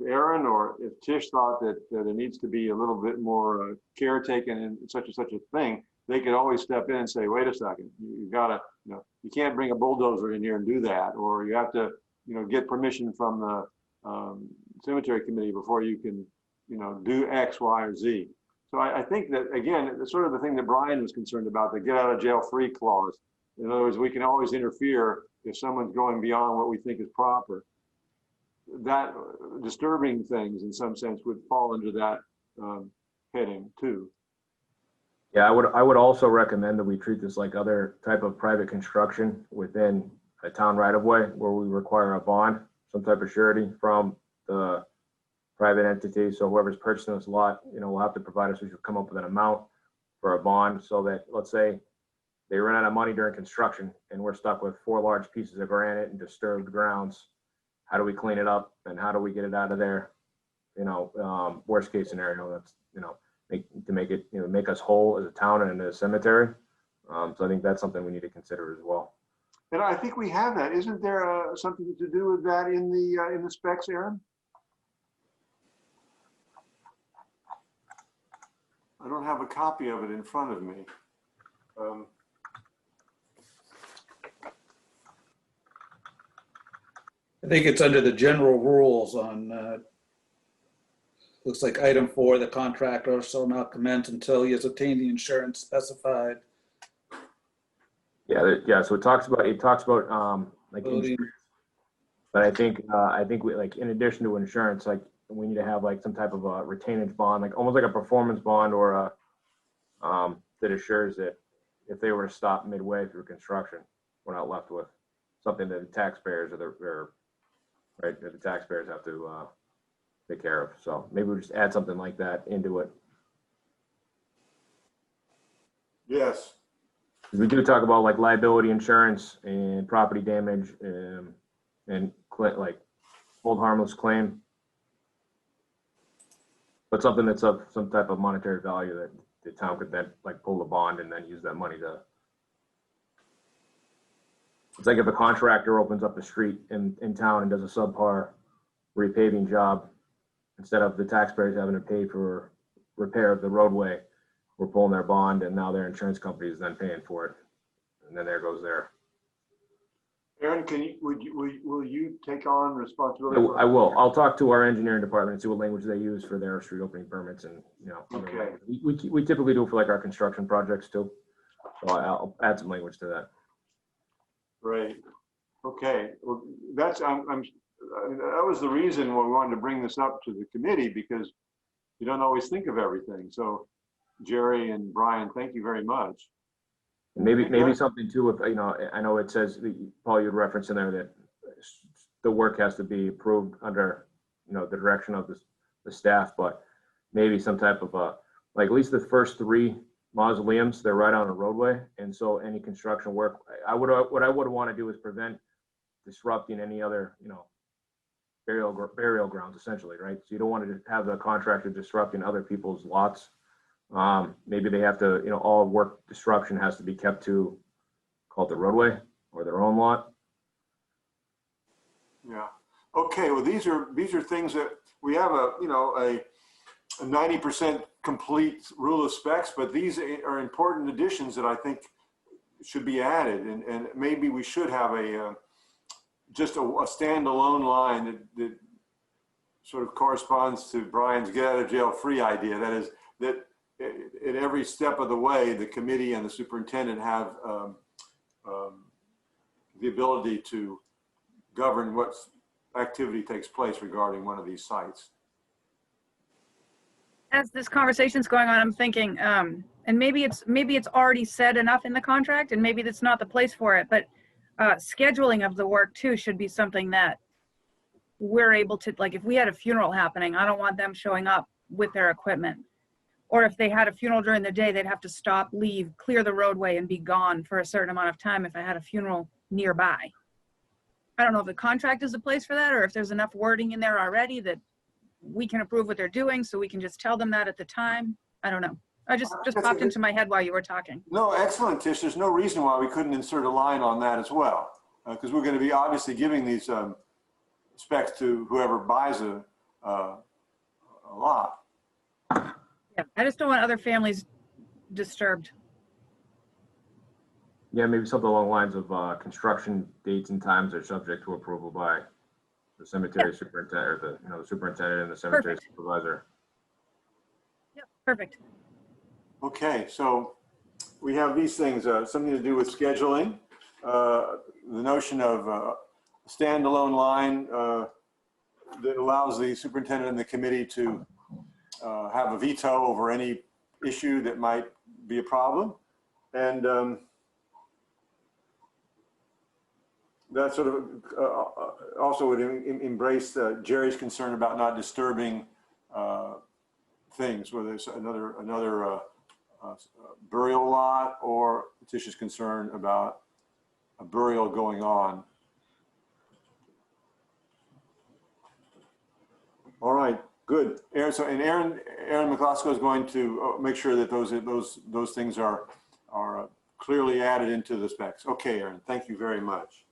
Aaron or if Tish thought that there needs to be a little bit more caretaking and such and such a thing, they could always step in and say, wait a second, you've got to, you can't bring a bulldozer in here and do that, or you have to, get permission from the cemetery committee before you can, do X, Y, or Z. So I think that, again, it's sort of the thing that Brian was concerned about, the get out of jail free clause. In other words, we can always interfere if someone's going beyond what we think is proper. That disturbing things in some sense would fall under that heading too. Yeah, I would also recommend that we treat this like other type of private construction within a town right of way where we require a bond, some type of surety from the private entity. So whoever's purchasing this lot, will have to provide us, we should come up with an amount for a bond so that, let's say they run out of money during construction and we're stuck with 4 large pieces of granite and disturbed grounds. How do we clean it up and how do we get it out of there? Worst case scenario, that's, to make it, make us whole as a town and as a cemetery. So I think that's something we need to consider as well. And I think we have that. Isn't there something to do with that in the specs, Aaron? I don't have a copy of it in front of me. I think it's under the general rules on, looks like item 4, the contractor shall not commence until he has obtained the insurance specified. Yeah. So it talks about like, but I think we, like, in addition to insurance, like we need to have like some type of a retainage bond, like almost like a performance bond or a, that assures that if they were to stop midway through construction, we're not left with something that the taxpayers the taxpayers have to take care of. So maybe we'll just add something like that into it. Yes. We do talk about like liability insurance and property damage, and like hold harmless claim. But something that's of some type of monetary value that the town could then like pull a bond and then use that money to. It's like if a contractor opens up a street in town and does a subpar repaving job, instead of the taxpayers having to pay for repair of the roadway, we're pulling their bond, and now their insurance company is then paying for it. And then there goes there. Aaron, will you take on responsibility? I will. I'll talk to our engineering department and see what language they use for their street opening permits, and Okay. we typically do it for like our construction projects too. So I'll add some language to that. Right. Okay. Well, that was the reason why we wanted to bring this up to the committee, because you don't always think of everything. So Jerry and Brian, thank you very much. And maybe something too, if, I know it says, Paul, you'd reference in there that the work has to be approved under, the direction of the staff, but maybe some type of like at least the first 3 mausoleums, they're right on a roadway. And so any construction work, what I would want to do is prevent disrupting any other, burial grounds essentially, right? So you don't want to have the contractor disrupting other people's lots. Maybe they have to, all work disruption has to be kept to, call it the roadway or their own lot. Yeah. Okay. Well, these are things that we have a 90% complete rule of specs, but these are important additions that I think should be added, and maybe we should have just a standalone line that sort of corresponds to Brian's get out of jail free idea. That is that at every step of the way, the committee and the superintendent have the ability to govern what activity takes place regarding one of these sites. As this conversation's going on, I'm thinking, and maybe it's already said enough in the contract, and maybe that's not the place for it, but scheduling of the work too should be something that we're able to, like if we had a funeral happening, I don't want them showing up with their equipment. Or if they had a funeral during the day, they'd have to stop, leave, clear the roadway and be gone for a certain amount of time if I had a funeral nearby. I don't know if the contract is a place for that, or if there's enough wording in there already that we can approve what they're doing, so we can just tell them that at the time. I don't know. I just popped into my head while you were talking. No, excellent, Tish. There's no reason why we couldn't insert a line on that as well, because we're going to be obviously giving these specs to whoever buys a lot. Yeah, I just don't want other families disturbed. Yeah, maybe something along the lines of construction dates and times are subject to approval by the cemetery superintendent, or the superintendent and the cemetery supervisor. Yep, perfect. Okay, so we have these things, something to do with scheduling, the notion of a standalone line that allows the superintendent and the committee to have a veto over any issue that might be a problem. And that sort of also would embrace Jerry's concern about not disturbing things, whether it's another burial lot, or Tish's concern about a burial going on. All right, good. Aaron, so and Aaron McCloskey is going to make sure that those things are clearly added into the specs. Okay, Aaron, thank you very much.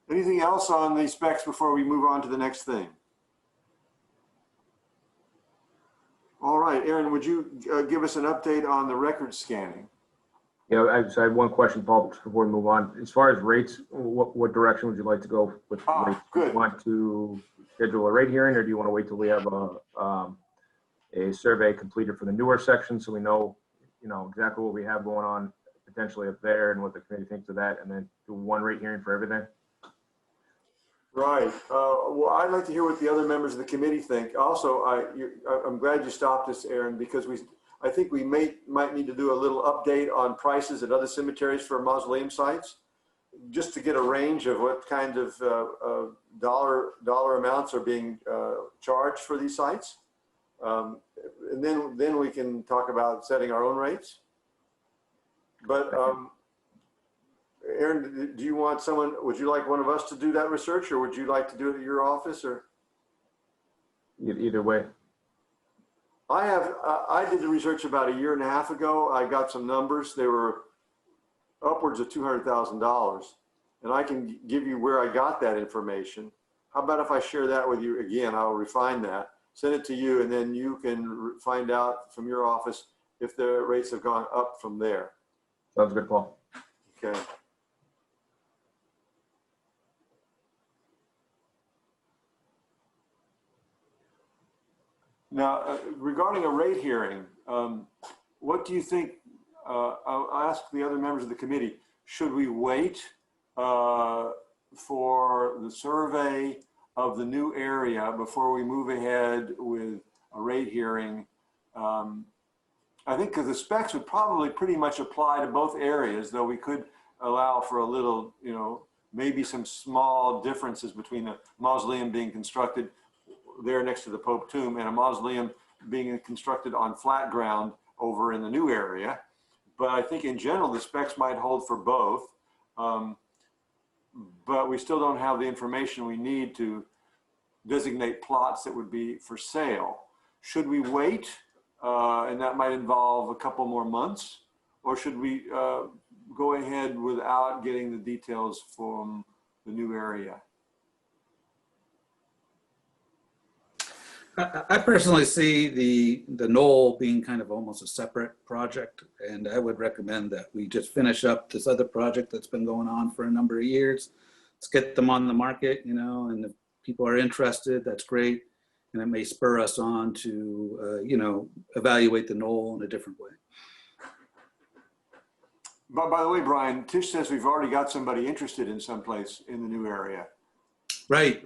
Anything else on the specs before we move on to the next thing? All right, Aaron, would you give us an update on the record scanning? Yeah, so I have one question, Paul, before we move on. As far as rates, what direction would you like to go with rates? Good. Do you want to schedule a rate hearing, or do you want to wait till we have a survey completed for the newer section, so we know, exactly what we have going on potentially up there and what the committee thinks of that, and then do one rate hearing for everything? Right. Well, I'd like to hear what the other members of the committee think. Also, I'm glad you stopped us, Aaron, because I think we might need to do a little update on prices at other cemeteries for mausoleum sites. just to get a range of what kind of dollar amounts are being charged for these sites. And then we can talk about setting our own rates. But Aaron, do you want someone, would you like one of us to do that research, or would you like to do it at your office, or? Either way. I did the research about 1.5 years ago. I got some numbers. They were upwards of $200,000. And I can give you where I got that information. How about if I share that with you again? I'll refine that, send it to you, and then you can find out from your office if the rates have gone up from there. Sounds good, Paul. Okay. Now, regarding a rate hearing, what do you think? I'll ask the other members of the committee, should we wait for the survey of the new area before we move ahead with a rate hearing? I think because the specs would probably pretty much apply to both areas, though we could allow for a little, maybe some small differences between a mausoleum being constructed there next to the Pope tomb and a mausoleum being constructed on flat ground over in the new area. But I think in general, the specs might hold for both. But we still don't have the information we need to designate plots that would be for sale. Should we wait? And that might involve a couple more months, or should we go ahead without getting the details from the new area? I personally see the knoll being kind of almost a separate project, and I would recommend that we just finish up this other project that's been going on for a number of years. Let's get them on the market, and if people are interested, that's great. And it may spur us on to, evaluate the knoll in a different way. But by the way, Brian, Tish says we've already got somebody interested in someplace in the new area. Right.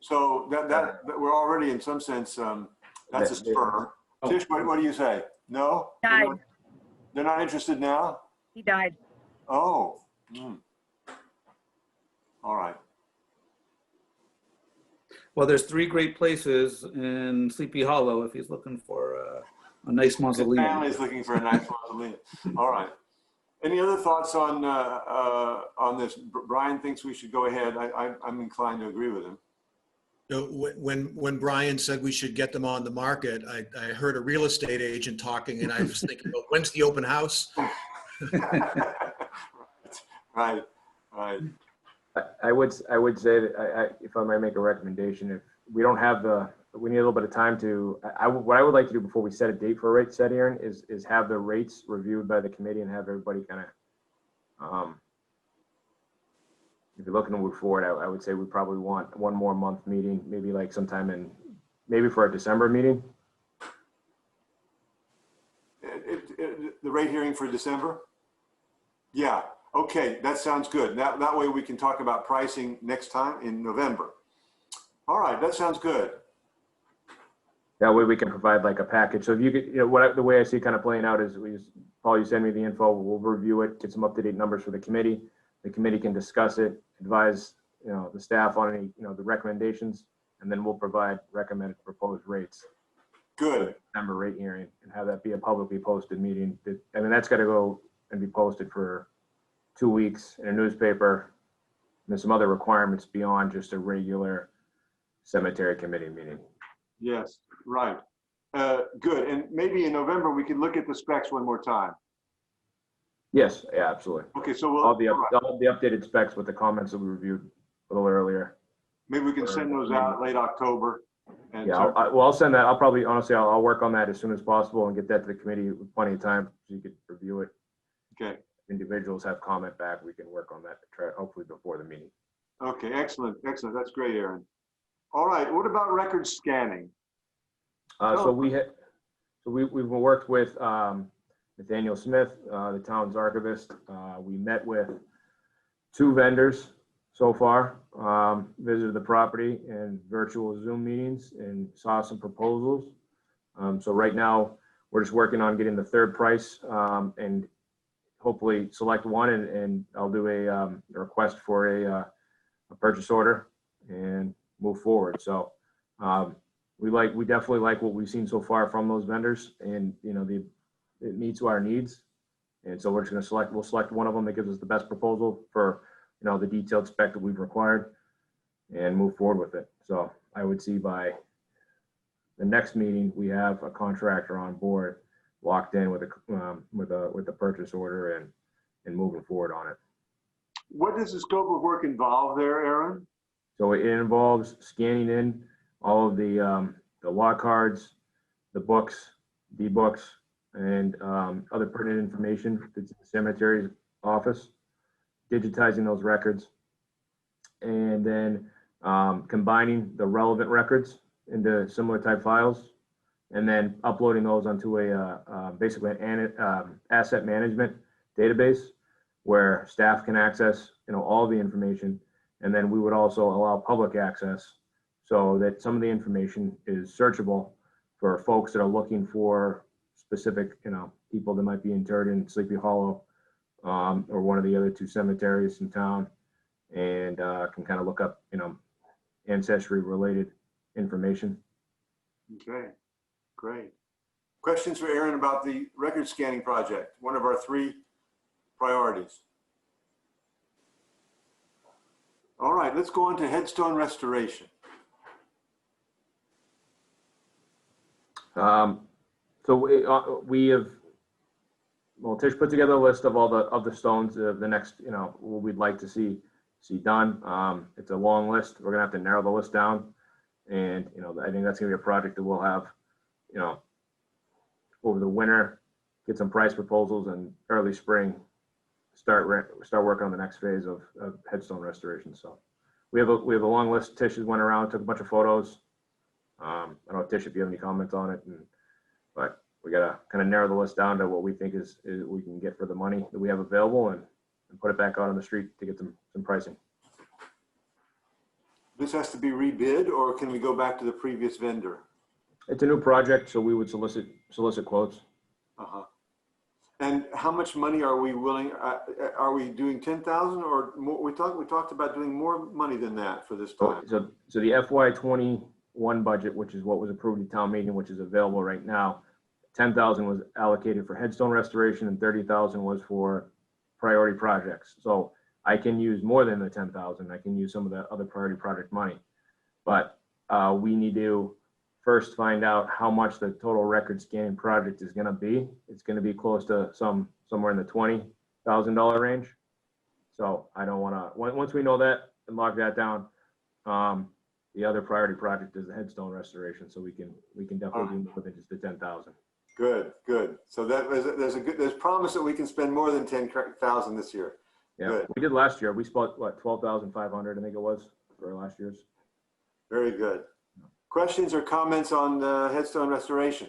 So that we're already, in some sense, that's a spur. Oh. Tish, what do you say? No? Died. They're not interested now? He died. Oh. All right. Well, there's 3 great places in Sleepy Hollow if he's looking for a nice The mausoleum. family's looking for a nice mausoleum. All right. Any other thoughts on this? Brian thinks we should go ahead. I'm inclined to agree with him. When Brian said we should get them on the market, I heard a real estate agent talking, and I was thinking, well, when's the open house? Right. I would say that if I might make a recommendation, if we don't have we need a little bit of time to, what I would like to do before we set a date for a rate set hearing is have the rates reviewed by the committee and have everybody kind of, if you're looking to move forward, I would say we probably want one more month meeting, maybe like sometime maybe for a December meeting. The rate hearing for December? Yeah. Okay, that sounds good. That way we can talk about pricing next time in November. All right, that sounds good. That way we can provide like a package. So if you could, the way I see it kind of playing out is Paul, you send me the info, we'll review it, get some up-to-date numbers for the committee. The committee can discuss it, advise, the staff on any, the recommendations, and then we'll provide recommended proposed rates. Good. December rate hearing and have that be a publicly posted meeting. That's got to go and be posted for 2 weeks in a newspaper. And there's some other requirements beyond just a regular cemetery committee meeting. Yes, right. Good. And maybe in November we can look at the specs one more time. Yes, yeah, absolutely. Okay, so we'll All the updated specs with the comments that we reviewed a little earlier. maybe we can send those out late October. And Yeah, I'll send that. I'll probably, honestly, I'll work on that as soon as possible and get that to the committee with plenty of time so you could review it. okay. Individuals have comment back, we can work on that to try, hopefully before the meeting. Okay, excellent. That's great, Aaron. All right, what about record scanning? So we've worked with Nathaniel Smith, the town's archivist. We met with 2 vendors so far, visited the property in virtual Zoom meetings and saw some proposals. So right now we're just working on getting the 3rd price and hopefully select one and I'll do a request for a purchase order and move forward. So we definitely like what we've seen so far from those vendors, and it meets our needs. And so we're just going to we'll select one of them that gives us the best proposal for, the detailed spec that we've required and move forward with it. So I would see by the next meeting, we have a contractor on board locked in with a purchase order and moving forward on it. What does the scope of work involve there, Aaron? So it involves scanning in all of the law cards, the books, D-books, and other pertinent information that's in the cemetery's office, digitizing those records, and then combining the relevant records into similar type files, and then uploading those onto basically an asset management database where staff can access all the information. And then we would also allow public access so that some of the information is searchable for folks that are looking for specific people that might be interred in Sleepy Hollow or one of the other two cemeteries in town, and can kind of look up ancestry related information. Okay, great. Questions for Aaron about the record scanning project, one of our 3 priorities. All right, let's go on to Headstone Restoration. So we have, Tish put together a list of all the stones of the next, what we'd like to see done. It's a long list. We're gonna have to narrow the list down, and I think that's gonna be a project that we'll have, over the winter, get some price proposals, and early spring start working on the next phase of headstone restoration. So we have a long list. Tish went around, took a bunch of photos. I don't know, Tish, if you have any comments on it, but we gotta kind of narrow the list down to what we think is we can get for the money that we have available, and put it back out on the street to get some pricing. This has to be rebid, or can we go back to the previous vendor? It's a new project, so we would solicit quotes. Uh-huh. And how much money are we willing, are we doing 10,000 or more? We talked about doing more money than that for this time. So the FY21 budget, which is what was approved at town meeting, which is available right now, 10,000 was allocated for headstone restoration and 30,000 was for priority projects. So I can use more than the 10,000. I can use some of the other priority project money, but we need to first find out how much the total record scanning project is going to be. It's going to be close to somewhere in the $20,000 range. So I don't want to, once we know that and lock that down, the other priority project is the headstone restoration. So we can definitely do more than just the 10,000. Good. So there's promise that we can spend more than 10,000 this year. Yeah, good. We did last year. We spent what, 12,500, I think it was, for last year's. Very good. Questions or comments on headstone restoration?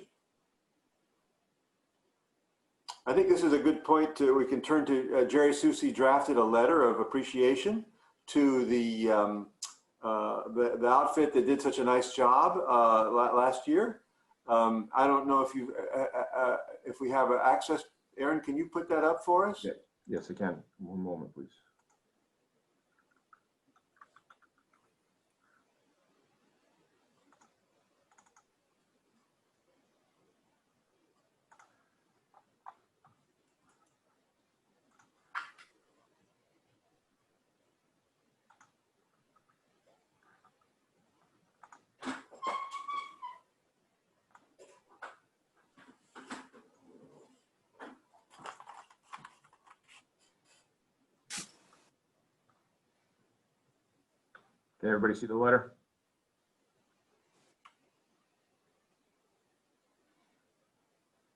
I think this is a good point we can turn to. Jerry Susi drafted a letter of appreciation to the outfit that did such a nice job last year. I don't know if we have access. Aaron, can you put that up for us? Yeah. Yes, I can. One moment, please. Can everybody see the letter?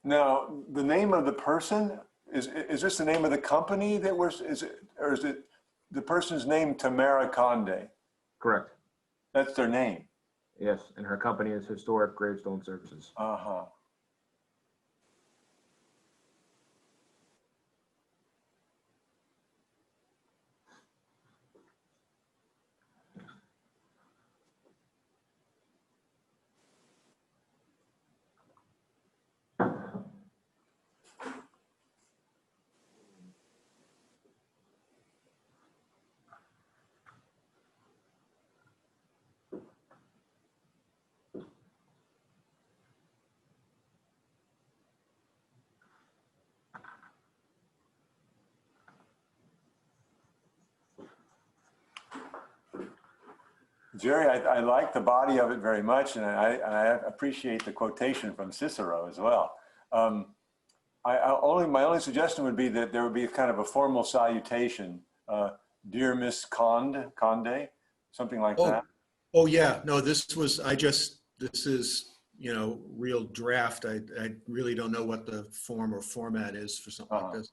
Now, the name of the person, is this the name of the company that or is it the person's name, Tamara Conde? Correct. That's their name. Yes, and her company is Historic Gravestone Services. Uh-huh. Jerry, I like the body of it very much, and I appreciate the quotation from Cicero as well. My only suggestion would be that there would be kind of a formal salutation, dear Miss Conde, something like that. Oh, yeah. No, this is, real draft. I really don't know what the form or format is for something like this.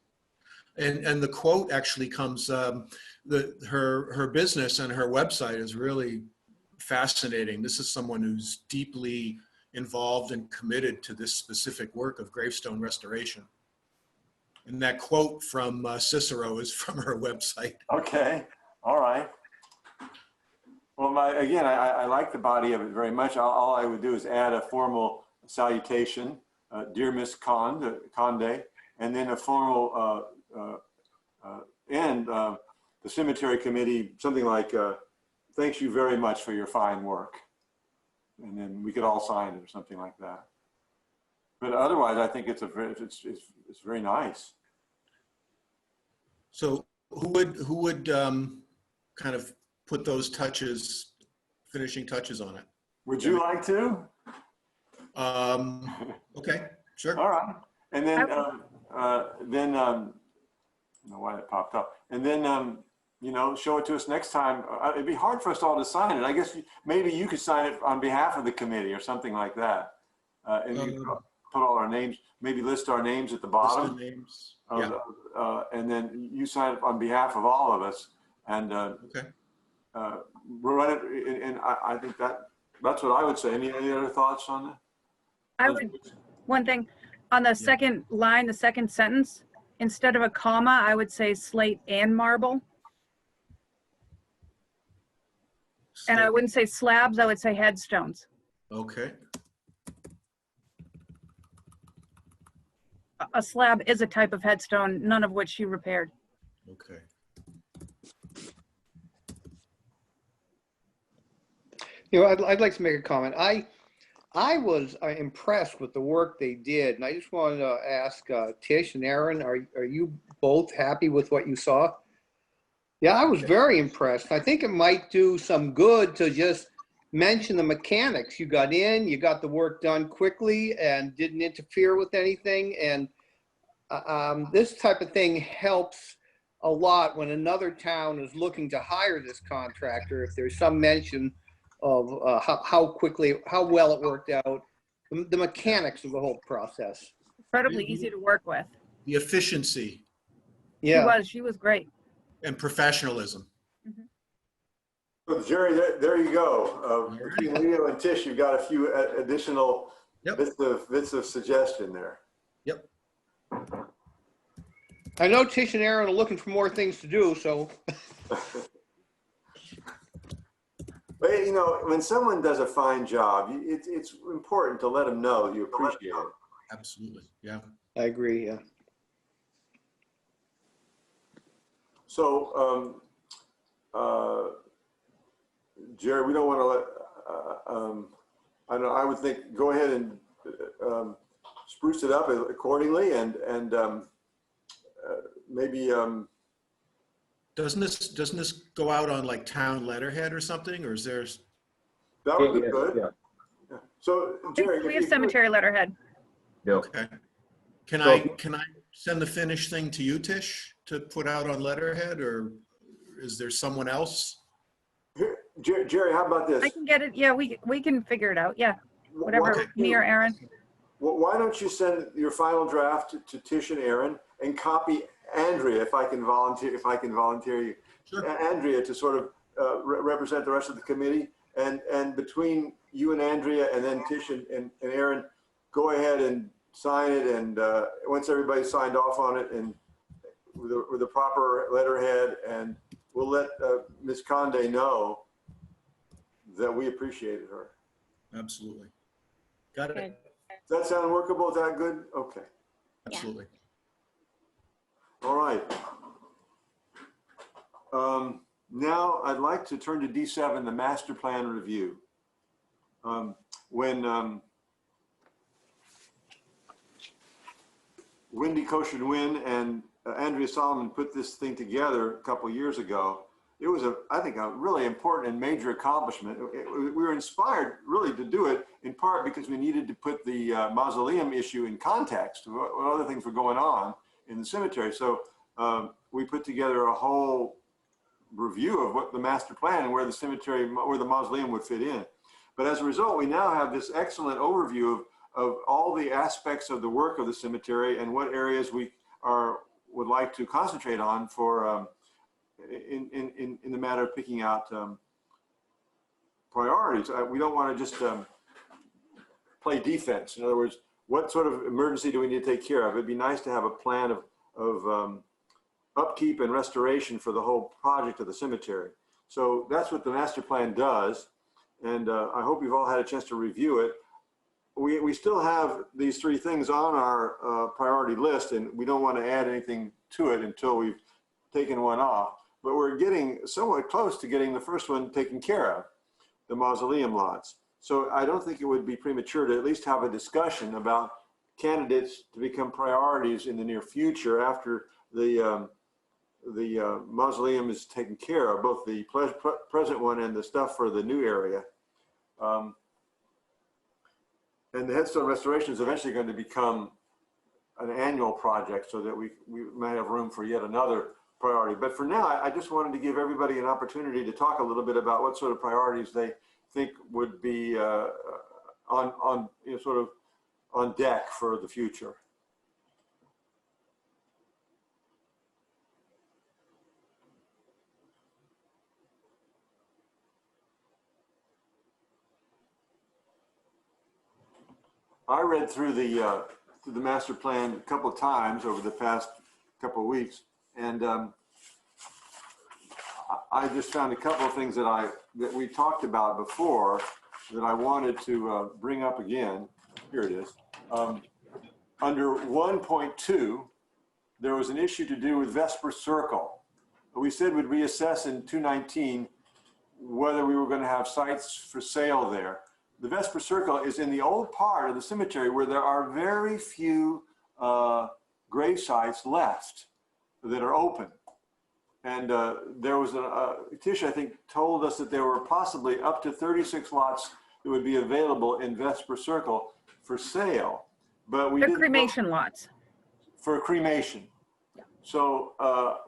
And the quote actually comes, her business and her website is really fascinating. This is someone who's deeply involved and committed to this specific work of gravestone restoration. And that quote from Cicero is from her website. Okay, all right. Well, I like the body of it very much. All I would do is add a formal salutation, dear Miss Conde, and then a formal end, the cemetery committee, something like, thanks you very much for your fine work. And then we could all sign it or something like that. But otherwise, I think it's very nice. So who would kind of put those finishing touches on it? Would you like to? Okay, sure. All right. And then, I don't know why that popped up. And then, show it to us next time. It'd be hard for us all to sign it. I guess maybe you could sign it on behalf of the committee or something like that. And you put all our names, maybe list our names at the bottom. Names. And then you sign it on behalf of all of us. And Okay. we'll run it. And I think that's what I would say. Any other thoughts on that? One thing, on the second line, the second sentence, instead of a comma, I would say slate and marble. And I wouldn't say slabs, I would say headstones. Okay. A slab is a type of headstone, none of which you repaired. Okay. I'd like to make a comment. I was impressed with the work they did, and I just wanted to ask Tish and Aaron, are you both happy with what you saw? Yeah, I was very impressed. I think it might do some good to just mention the mechanics. You got in, you got the work done quickly and didn't interfere with anything. And this type of thing helps a lot when another town is looking to hire this contractor. If there's some mention of how well it worked out, the mechanics of the whole process. Incredibly easy to work with. The efficiency. Yeah. She was great. And professionalism. Well, Jerry, there you go. Between Leo and Tish, you've got a few additional bits of suggestion there. Yep. I know Tish and Aaron are looking for more things to do, so. But when someone does a fine job, it's important to let them know you appreciate it. Absolutely. Yeah. I agree. Yeah. So, Jerry, we don't want to let, I would think go ahead and spruce it up accordingly and maybe. Doesn't this go out on like town letterhead or something, or is there? That would be Yeah, good. yeah. So, Jerry, We have cemetery letterhead. Yep. Okay. Can I send the finished thing to you, Tish, to put out on letterhead, or is there someone else? Jerry, how about this? I can get it. Yeah, we can figure it out. Yeah, whatever. Me or Aaron. Well, why don't you send your final draft to Tish and Aaron and copy Andrea, if I can volunteer you, Sure. Andrea, to sort of represent the rest of the committee, and between you and Andrea and then Tish and Aaron, go ahead and sign it, and once everybody's signed off on it and with the proper letterhead, and we'll let Ms. Conde know that we appreciated her. Absolutely. Got it. Good. Does that sound workable? Is that good? Okay. Absolutely. All right. Now I'd like to turn to D7, the master plan review. When Wendy Kosher-Wynn and Andrea Solomon put this thing together a couple of years ago, it was I think a really important and major accomplishment. We were inspired really to do it in part because we needed to put the mausoleum issue in context of what other things were going on in the cemetery. So we put together a whole review of what the master plan and where the cemetery, where the mausoleum would fit in. But as a result, we now have this excellent overview of all the aspects of the work of the cemetery and what areas we would like to concentrate on for in the matter of picking out priorities. We don't want to just play defense. In other words, what sort of emergency do we need to take care of? It'd be nice to have a plan of upkeep and restoration for the whole project of the cemetery. So that's what the master plan does. And I hope you've all had a chance to review it. We still have these three things on our priority list, and we don't want to add anything to it until we've taken one off. But we're getting somewhat close to getting the first one taken care of, the mausoleum lots. So I don't think it would be premature to at least have a discussion about candidates to become priorities in the near future after the mausoleum is taken care of, both the present one and the stuff for the new area. And the headstone restoration is eventually going to become an annual project so that we may have room for yet another priority. But for now, I just wanted to give everybody an opportunity to talk a little bit about what sort of priorities they think would be on sort of on deck for the future. I read through the master plan a couple of times over the past couple of weeks, and I just found a couple of things that we talked about before that I wanted to bring up again. Here it is. Under 1.2, there was an issue to do with Vesper Circle. We said we'd reassess in 219 whether we were going to have sites for sale there. The Vesper Circle is in the old part of the cemetery where there are very few grave sites left that are open. And there was Tish, I think, told us that there were possibly up to 36 lots that would be available in Vesper Circle for sale. But we didn't cremation lots. for cremation. So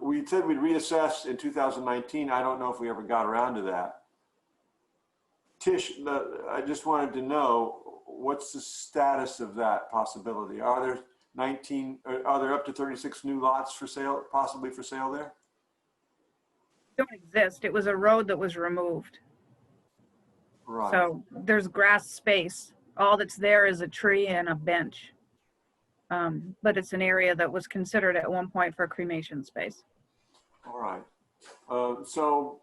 we said we'd reassess in 2019. I don't know if we ever got around to that. Tish, I just wanted to know, what's the status of that possibility? Are there up to 36 new lots for sale, possibly for sale there? Don't exist. It was a road that was removed. Right. So there's grass space. All that's there is a tree and a bench. But it's an area that was considered at one point for cremation space. All right. So,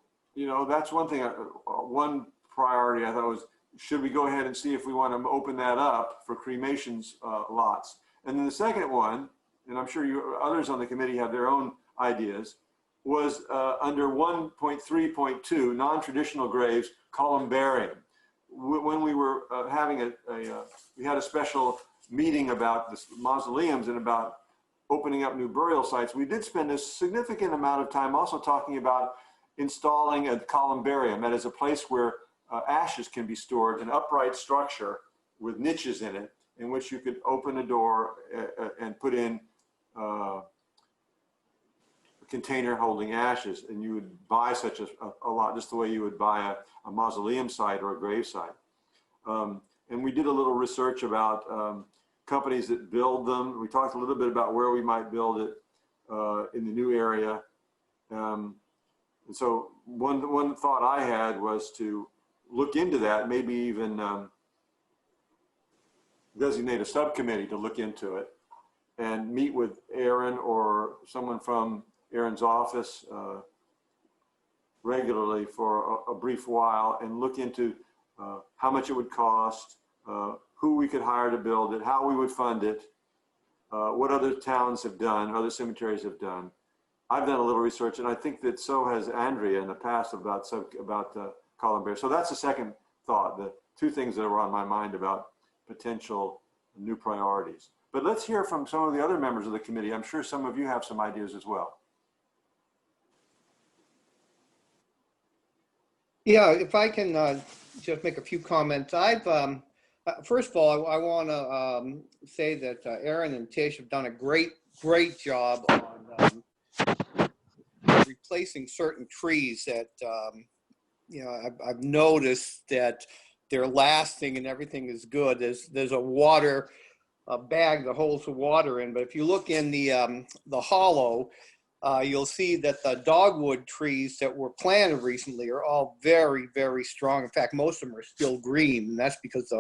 that's one thing, one priority I thought was, should we go ahead and see if we want to open that up for cremations lots? And then the second one, and I'm sure others on the committee have their own ideas, was under 1.3.2, non-traditional graves, columbarium. When we were having we had a special meeting about the mausoleums and about opening up new burial sites, we did spend a significant amount of time also talking about installing a columbarium. That is a place where ashes can be stored, an upright structure with niches in it, in which you could open a door and put in a container holding ashes, and you would buy such a lot, just the way you would buy a mausoleum site or a grave site. And we did a little research about companies that build them. We talked a little bit about where we might build it in the new area. And so one thought I had was to look into that, maybe even designate a subcommittee to look into it and meet with Aaron or someone from Aaron's office regularly for a brief while and look into how much it would cost, who we could hire to build it, how we would fund it, what other towns have done, other cemeteries have done. I've done a little research, and I think that so has Andrea in the past about columbarium. So that's the second thought, the two things that were on my mind about potential new priorities. But let's hear from some of the other members of the committee. I'm sure some of you have some ideas as well. Yeah, if I can just make a few comments. First of all, I want to say that Aaron and Tish have done a great job on replacing certain trees that, I've noticed that they're lasting and everything is good. There's a bag that holds the water in, but if you look in the hollow, you'll see that the dogwood trees that were planted recently are all very strong. In fact, most of them are still green, and that's because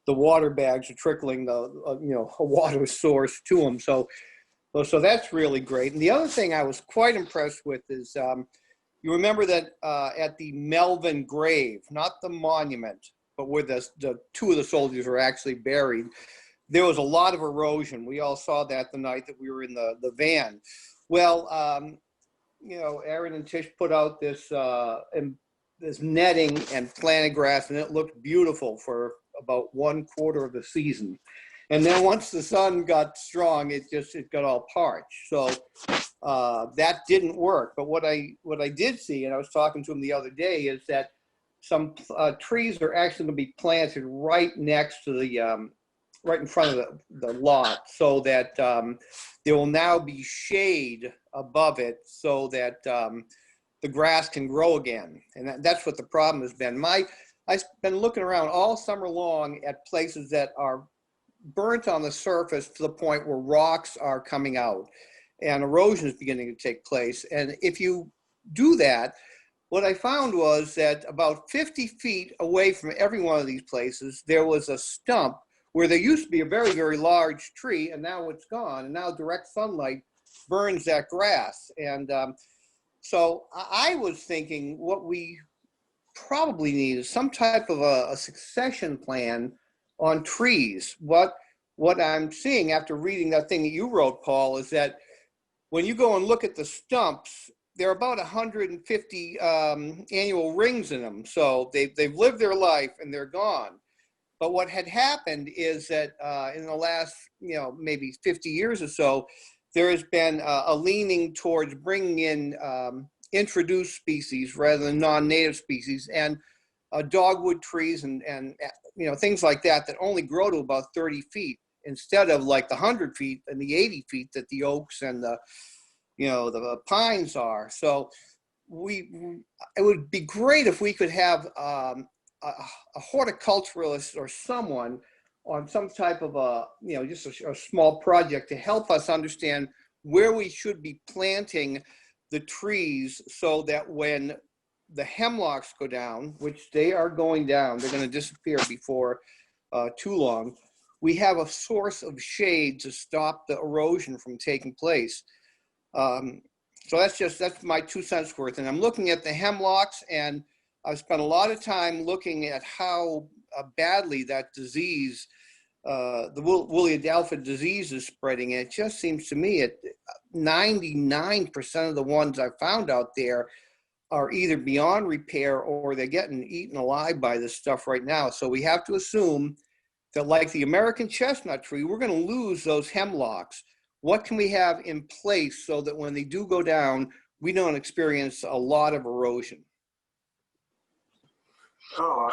the water bags are trickling a water source to them. So that's really great. And the other thing I was quite impressed with is you remember that at the Melvin grave, not the monument, but where the two of the soldiers are actually buried, there was a lot of erosion. We all saw that the night that we were in the van. Well, Aaron and Tish put out this netting and planted grass, and it looked beautiful for about 1/4 of the season. And then once the sun got strong, it got all parched. So that didn't work. But what I did see, and I was talking to him the other day, is that some trees are actually going to be planted right next to the right in front of the lot, so that there will now be shade above it, so that the grass can grow again. And that's what the problem has been. I've been looking around all summer long at places that are burnt on the surface to the point where rocks are coming out and erosion is beginning to take place. And if you do that, what I found was that about 50 feet away from every one of these places, there was a stump where there used to be a very large tree, and now it's gone. And now direct sunlight burns that grass. And so I was thinking what we probably need is some type of a succession plan on trees. What I'm seeing after reading that thing that you wrote, Paul, is that when you go and look at the stumps, there are about 150 annual rings in them. So they've lived their life and they're gone. But what had happened is that in the last, maybe 50 years or so, there has been a leaning towards bringing in introduced species rather than non-native species, and dogwood trees and things like that only grow to about 30 feet instead of like the 100 feet and the 80 feet that the oaks and the pines are. So it would be great if we could have a horticulturalist or someone on some type of just a small project to help us understand where we should be planting the trees, so that when the hemlocks go down, which they are going down, they're going to disappear before too long, we have a source of shade to stop the erosion from taking place. So that's my 2 cents worth. And I'm looking at the hemlocks, and I've spent a lot of time looking at how badly that disease, the woolly adelphid disease, is spreading. And it just seems to me 99% of the ones I found out there are either beyond repair or they're getting eaten alive by this stuff right now. So we have to assume that, like the American chestnut tree, we're going to lose those hemlocks. What can we have in place so that when they do go down, we don't experience a lot of erosion? Oh,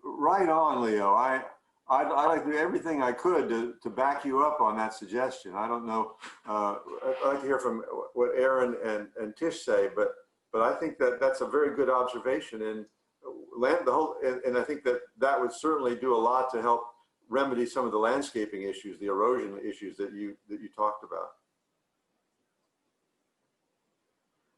right on, Leo. I'd like to do everything I could to back you up on that suggestion. I don't know. I'd like to hear from what Aaron and Tish say, but I think that's a very good observation, and I think that would certainly do a lot to help remedy some of the landscaping issues, the erosion issues that you talked about.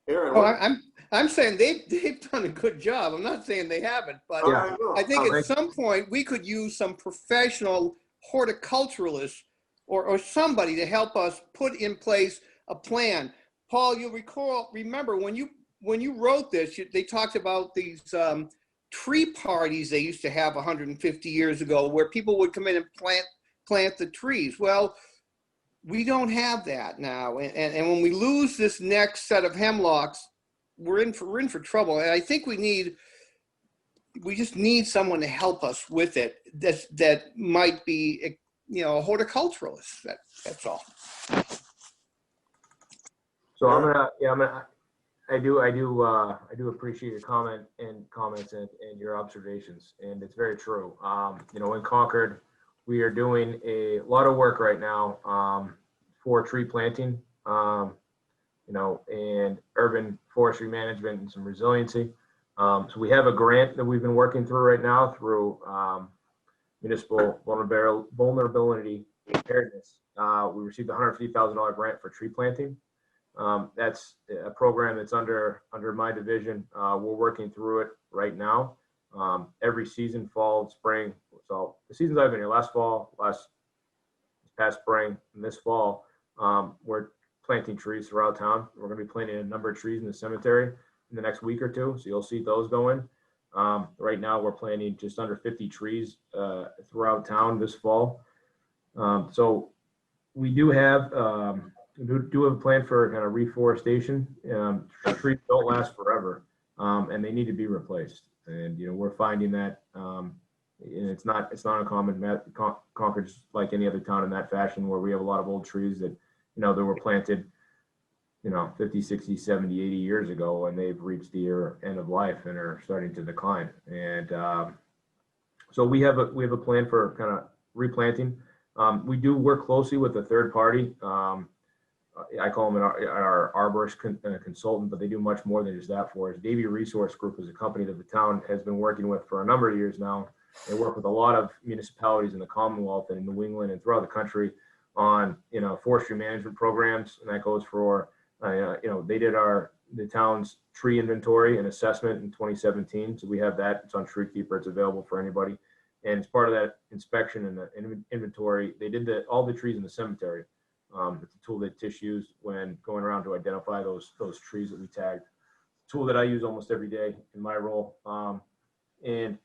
Aaron, well, I'm saying they've done a good job. I'm not saying they haven't, but yeah. I think at some point we could use some professional horticulturalists or somebody to help us put in place a plan. Paul, you'll remember when you wrote this, they talked about these tree parties they used to have 150 years ago, where people would come in and plant the trees. Well, we don't have that now, and when we lose this next set of hemlocks, we're in for trouble. And I think we just need someone to help us with it. That might be a horticulturalist. That's all. So I'm gonna I do appreciate your comments and your observations, and it's very true. You know, in Concord, we are doing a lot of work right now, for tree planting, you know, and urban forestry management and some resiliency. So we have a grant that we've been working through right now through, municipal vulnerability preparedness. We received a $150,000 grant for tree planting. That's a program that's under my division. We're working through it right now. Every season, fall, spring. So the seasons I've been here, last fall, this past spring, and this fall, we're planting trees throughout town. We're going to be planting a number of trees in the cemetery in the next week or two. So you'll see those going. Right now, we're planting just under 50 trees throughout town this fall. So we do have a plan for kind of reforestation. Trees don't last forever, and they need to be replaced. And you know, we're finding that, and it's not uncommon. Concord's like any other town in that fashion, where we have a lot of old trees that, you know, that were planted, you know, 50, 60, 70, 80 years ago, and they've reached the end of life and are starting to decline. And so we have a plan for kind of replanting. We do work closely with a third party. I call them our arborist consultant, but they do much more than just that for us. Davy Resource Group is a company that the town has been working with for a number of years now. They work with a lot of municipalities in the Commonwealth and in New England and throughout the country on, you know, forestry management programs. And that goes for, you know, they did the town's tree inventory and assessment in 2017. So we have that. It's on TreeKeeper. It's available for anybody. And as part of that inspection and the inventory, they did all the trees in the cemetery. It's a tool that Tish used when going around to identify those trees that we tagged. Tool that I use almost every day in my role. And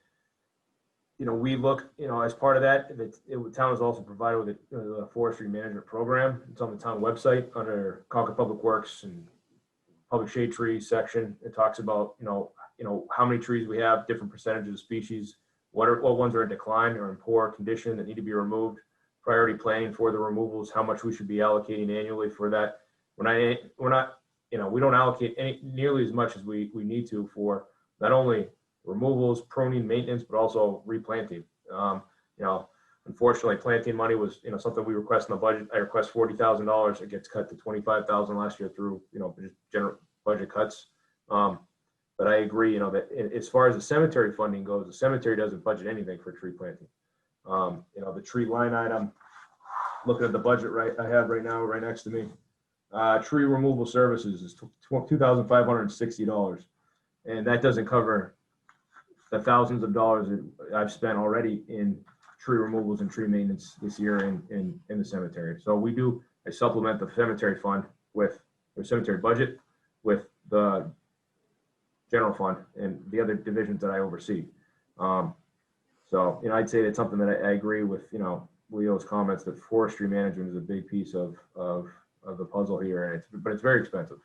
you know, we look, you know, as part of that, the town is also provided with a forestry management program. It's on the town website under Concord Public Works and Public Shade Trees section. It talks about, you know, how many trees we have, different percentages of species, what ones are in decline or in poor condition that need to be removed, priority planning for the removals, how much we should be allocating annually for that. We're not, you know, we don't allocate nearly as much as we need to for not only removals, pruning, maintenance, but also replanting. You know, unfortunately, planting money was, you know, something we request in the budget. I request $40,000. It gets cut to $25,000 last year through, you know, just general budget cuts. But I agree, you know, that as far as the cemetery funding goes, the cemetery doesn't budget anything for tree planting. You know, the tree line item, looking at the budget I have right now, right next to me, tree removal services is $2,560. And that doesn't cover the thousands of dollars that I've spent already in tree removals and tree maintenance this year in the cemetery. So I supplement the cemetery fund with the cemetery budget with the general fund and the other divisions that I oversee. So, you know, I'd say that's something that I agree with, you know, Leo's comments that forestry management is a big piece of the puzzle here, but it's very expensive.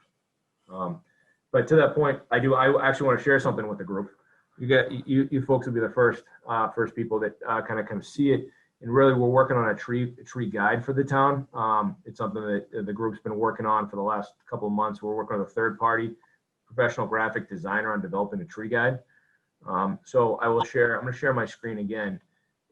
But to that point, I actually want to share something with the group. You folks will be the first people that kind of see it. And really, we're working on a tree guide for the town. It's something that the group's been working on for the last couple of months. We're working with a third party professional graphic designer on developing a tree guide. So I'm going to share my screen again.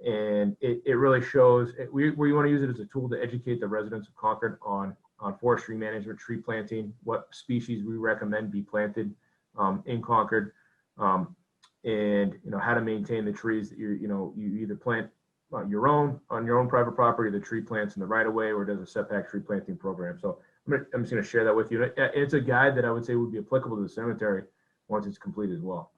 And it really shows, we want to use it as a tool to educate the residents of Concord on forestry management, tree planting, what species we recommend be planted in Concord, and you know, how to maintain the trees that you either plant on your own private property, the tree plants in the right of way, or does a setback tree planting program. So I'm just going to share that with you. It's a guide that I would say would be applicable to the cemetery once it's complete as well.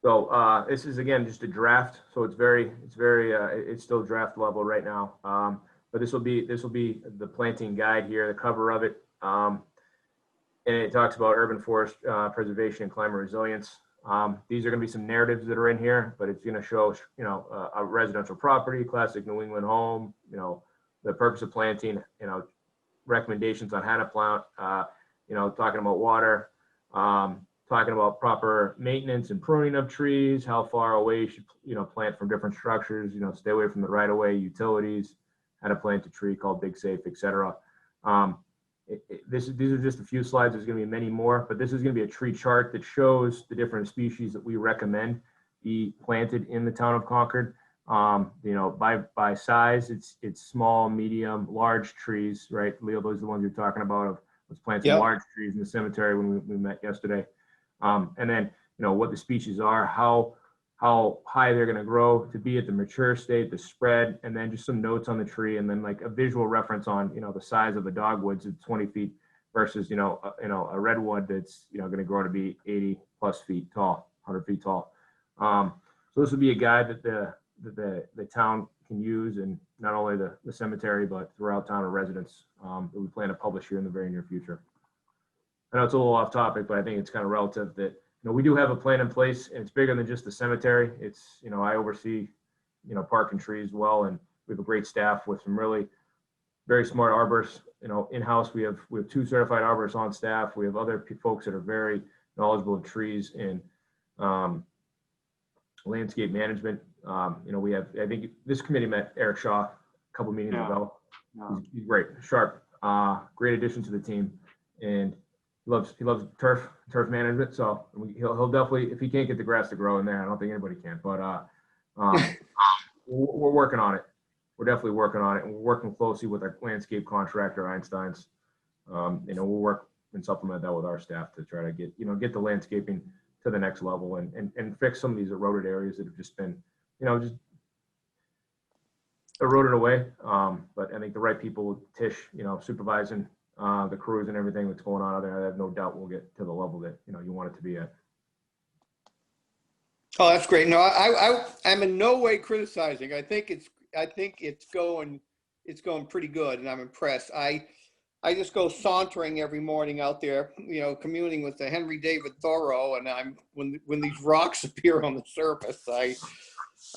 So this is, again, just a draft. So it's still draft level right now. But this will be the planting guide here, the cover of it. And it talks about urban forest preservation and climate resilience. These are going to be some narratives that are in here, but it's going to show, you know, a residential property, classic New England home, you know, the purpose of planting, you know, recommendations on how to plant, you know, talking about water, talking about proper maintenance and pruning of trees, how far away you should, plant from different structures, stay away from the right of way, utilities, how to plant a tree called Big Safe, et cetera. These are just a few slides. There's going to be many more, but this is going to be a tree chart that shows the different species that we recommend be planted in the town of Concord. By size, it's small, medium, large trees, right? Leo, those are the ones you're talking about. Let's plant some large trees in the cemetery when we met yesterday. And then, what the species are, how high they're going to grow to be at the mature state, the spread, and then just some notes on the tree, and then like a visual reference on, the size of a dogwoods at 20 feet versus, a redwood that's, going to grow to be 80 plus feet tall, 100 feet tall. So this will be a guide that the town can use, and not only the cemetery, but throughout town of residents that we plan to publish here in the very near future. I know it's a little off topic, but I think it's kind of relative that, we do have a plan in place, and it's bigger than just the cemetery. It's, I oversee, park and trees well, and we have a great staff with some really very smart arborists. In-house, we have 2 certified arborists on staff. We have other folks that are very knowledgeable of trees and landscape management. We have, I think this committee met Eric Shaw a couple meetings ago. He's great, sharp, great addition to the team, and he loves turf management. So he'll definitely, if he can't get the grass to grow in there, I don't think anybody can. But we're working on it. We're definitely working on it, and we're working closely with our landscape contractor, Einstein's. We'll work and supplement that with our staff to try to get the landscaping to the next level and fix some of these eroded areas that have just been, just eroded away. But I think the right people, Tish, supervising the crews and everything that's going on out there, I have no doubt we'll get to the level that, you want it to be at. Oh, that's great. No, I'm in no way criticizing. I think it's going pretty good, and I'm impressed. I just go sauntering every morning out there, communing with the Henry David Thoreau, and when these rocks appear on the surface,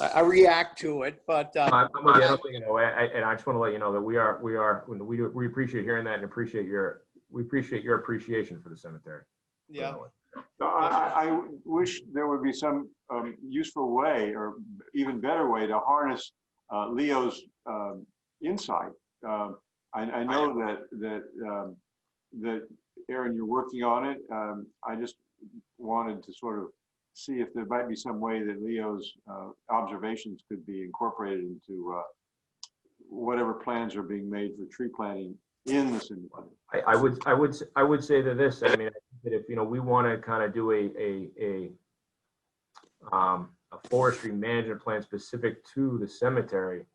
I react to it. But I'm with you. I don't think, and I just want to let you know that we appreciate hearing that, and we appreciate your appreciation for the cemetery. Yeah. So I wish there would be some useful way, or even better way, to harness Leo's insight. I know that Aaron, you're working on it. I just wanted to sort of see if there might be some way that Leo's observations could be incorporated into whatever plans are being made for tree planting in the cemetery. I would say that this. I mean, that if we want to kind of do a forestry management plan specific to the cemetery,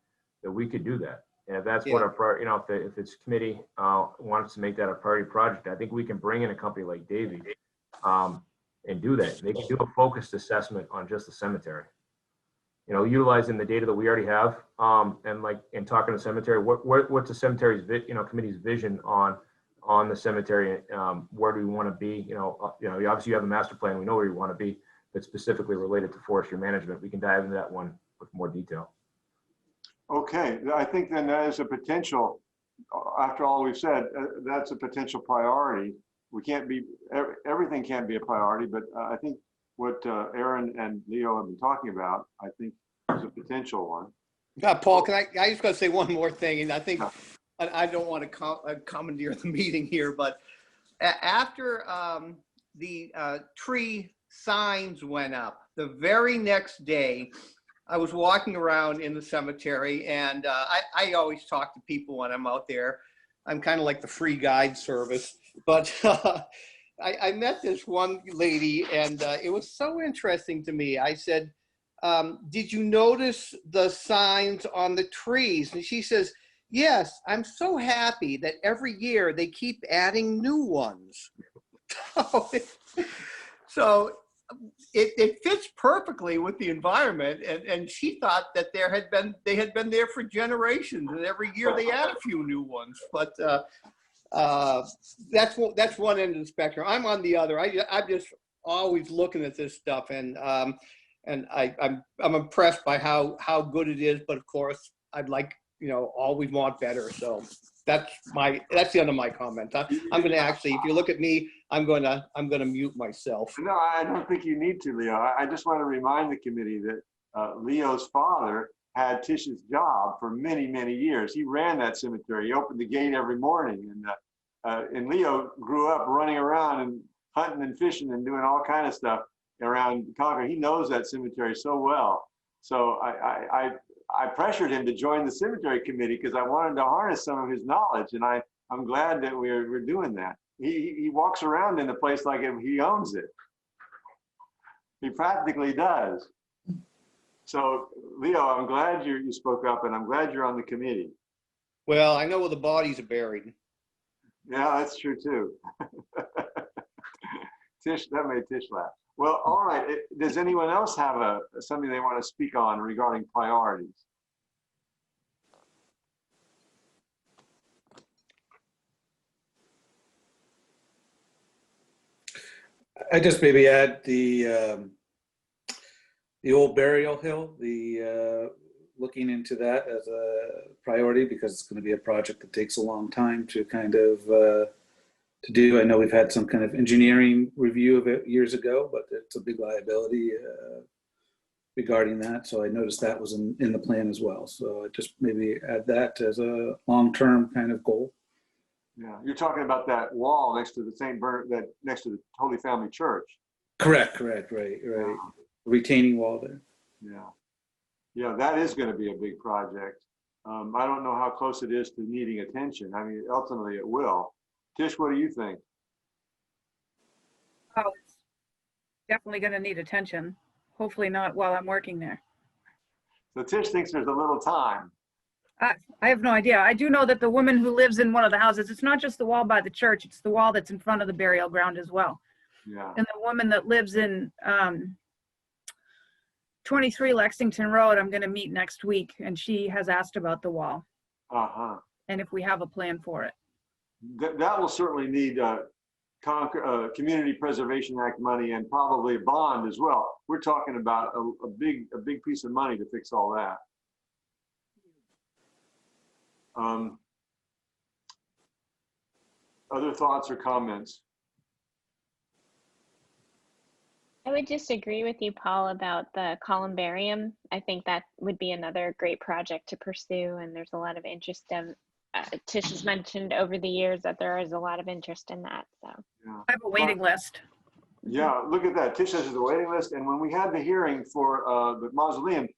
that we could do that. And if that's what our if it's committee wants to make that a priority project, I think we can bring in a company like Davey and do that. They can do a focused assessment on just the cemetery. Utilizing the data that we already have, and talking to the cemetery, what's the cemetery's committee's vision on the cemetery? Where do we want to be? Obviously you have a master plan. We know where you want to be, but specifically related to forestry management, we can dive into that one with more detail. Okay, I think then that is a potential, after all we've said, that's a potential priority. We can't be, everything can't be a priority, but I think what Aaron and Leo have been talking about, I think is a potential one. Paul, I just got to say one more thing, and I think I don't want to commandeer the meeting here, but after the tree signs went up, the very next day, I was walking around in the cemetery, and I always talk to people when I'm out there. I'm kind of like the free guide service, but I met this one lady, and it was so interesting to me. I said, did you notice the signs on the trees? And she says, yes, I'm so happy that every year they keep adding new ones. So it fits perfectly with the environment, and she thought that they had been there for generations, and every year they add a few new ones. But that's one end of the spectrum. I'm on the other. I'm just always looking at this stuff, and I'm impressed by how good it is. But of course, I'd like always want better. So that's the end of my comment. I'm going to actually, if you look at me, I'm going to mute myself. No, I don't think you need to, Leo. I just want to remind the committee that Leo's father had Tish's job for many, many years. He ran that cemetery. He opened the gate every morning, and Leo grew up running around and hunting and fishing and doing all kind of stuff around Concord. He knows that cemetery so well. So I pressured him to join the cemetery committee because I wanted to harness some of his knowledge, and I'm glad that we're doing that. He walks around in the place like he owns it. He practically does. So, Leo, I'm glad you spoke up, and I'm glad you're on the committee. Well, I know where the bodies are buried. Yeah, that's true too. That made Tish laugh. Well, all right. Does anyone else have something they want to speak on regarding priorities? I just maybe add the old burial hill, looking into that as a priority because it's going to be a project that takes a long time to kind of to do. I know we've had some kind of engineering review of it years ago, but it's a big liability regarding that. So I noticed that was in the plan as well. So I just maybe add that as a long-term kind of goal. Yeah, you're talking about that wall next to the St. Bernard, that next to the Holy Family Church. Correct, right. Retaining wall there. Yeah, that is going to be a big project. I don't know how close it is to needing attention. I mean, ultimately it will. Tish, what do you think? Oh, it's definitely going to need attention. Hopefully not while I'm working there. So Tish thinks there's a little time. I have no idea. I do know that the woman who lives in one of the houses, it's not just the wall by the church, it's the wall that's in front of the burial ground as well. Yeah. And the woman that lives in 23 Lexington Road, I'm going to meet next week, and she has asked about the wall and if we have a plan for it. That will certainly need Community Preservation Act money and probably a bond as well. We're talking about a big piece of money to fix all that. Other thoughts or comments? I would just agree with you, Paul, about the columbarium. I think that would be another great project to pursue, and there's a lot of interest in. Tish has mentioned over the years that there is a lot of interest in that. So Yeah. I have a waiting list. Yeah, look at that. Tish has the waiting list, and when we had the hearing for the mausoleum,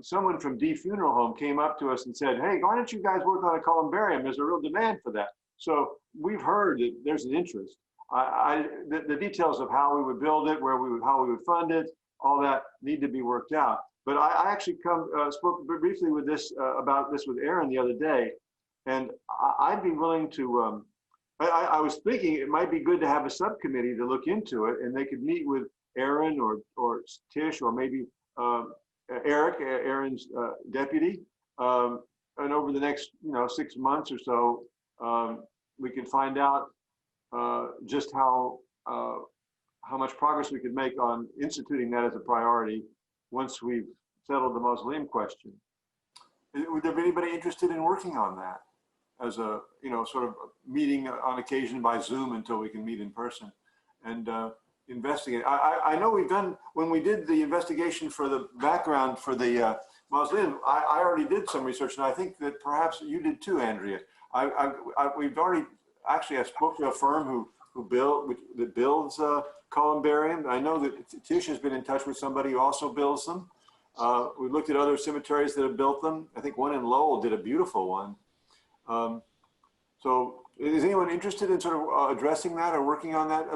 someone from D Funeral Home came up to us and said, "Hey, why don't you guys work on a columbarium? There's a real demand for that." So we've heard that there's an interest. The details of how we would build it, how we would fund it, all that need to be worked out. But I actually spoke briefly with about this with Aaron the other day, and I'd be willing to. I was thinking it might be good to have a subcommittee to look into it, and they could meet with Aaron or Tish or maybe Eric, Aaron's deputy, and over the next 6 months or so, we could find out just how much progress we could make on instituting that as a priority once we've settled the mausoleum question. Would there be anybody interested in working on that as a sort of meeting on occasion by Zoom until we can meet in person and investigate? I know we've done, when we did the investigation for the background for the mausoleum, I already did some research, and I think that perhaps you did too, Andrea. We've already, actually I spoke to a firm that builds columbarium. I know that Tish has been in touch with somebody who also builds them. We looked at other cemeteries that have built them. I think one in Lowell did a beautiful one. So is anyone interested in sort of addressing that or working on that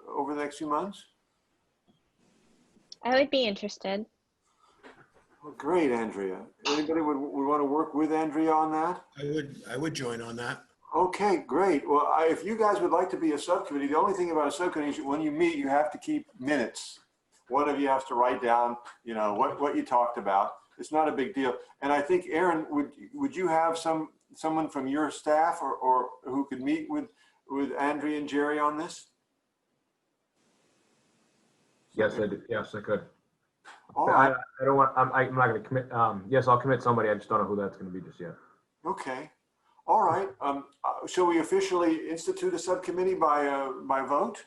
over the next few months? I would be interested. Well, great, Andrea. Anybody would want to work with Andrea on that? I would join on that. Okay, great. Well, if you guys would like to be a subcommittee, the only thing about a subcommittee is when you meet, you have to keep minutes. One of you has to write down, what you talked about. It's not a big deal. And I think, Aaron, would you have someone from your staff or who could meet with Andrea and Jerry on this? Yes, I could. All I, right, I don't want, I'm not going to commit, yes, I'll commit somebody. I just don't know who that's going to be just yet. okay. All right, shall we officially institute a subcommittee by vote?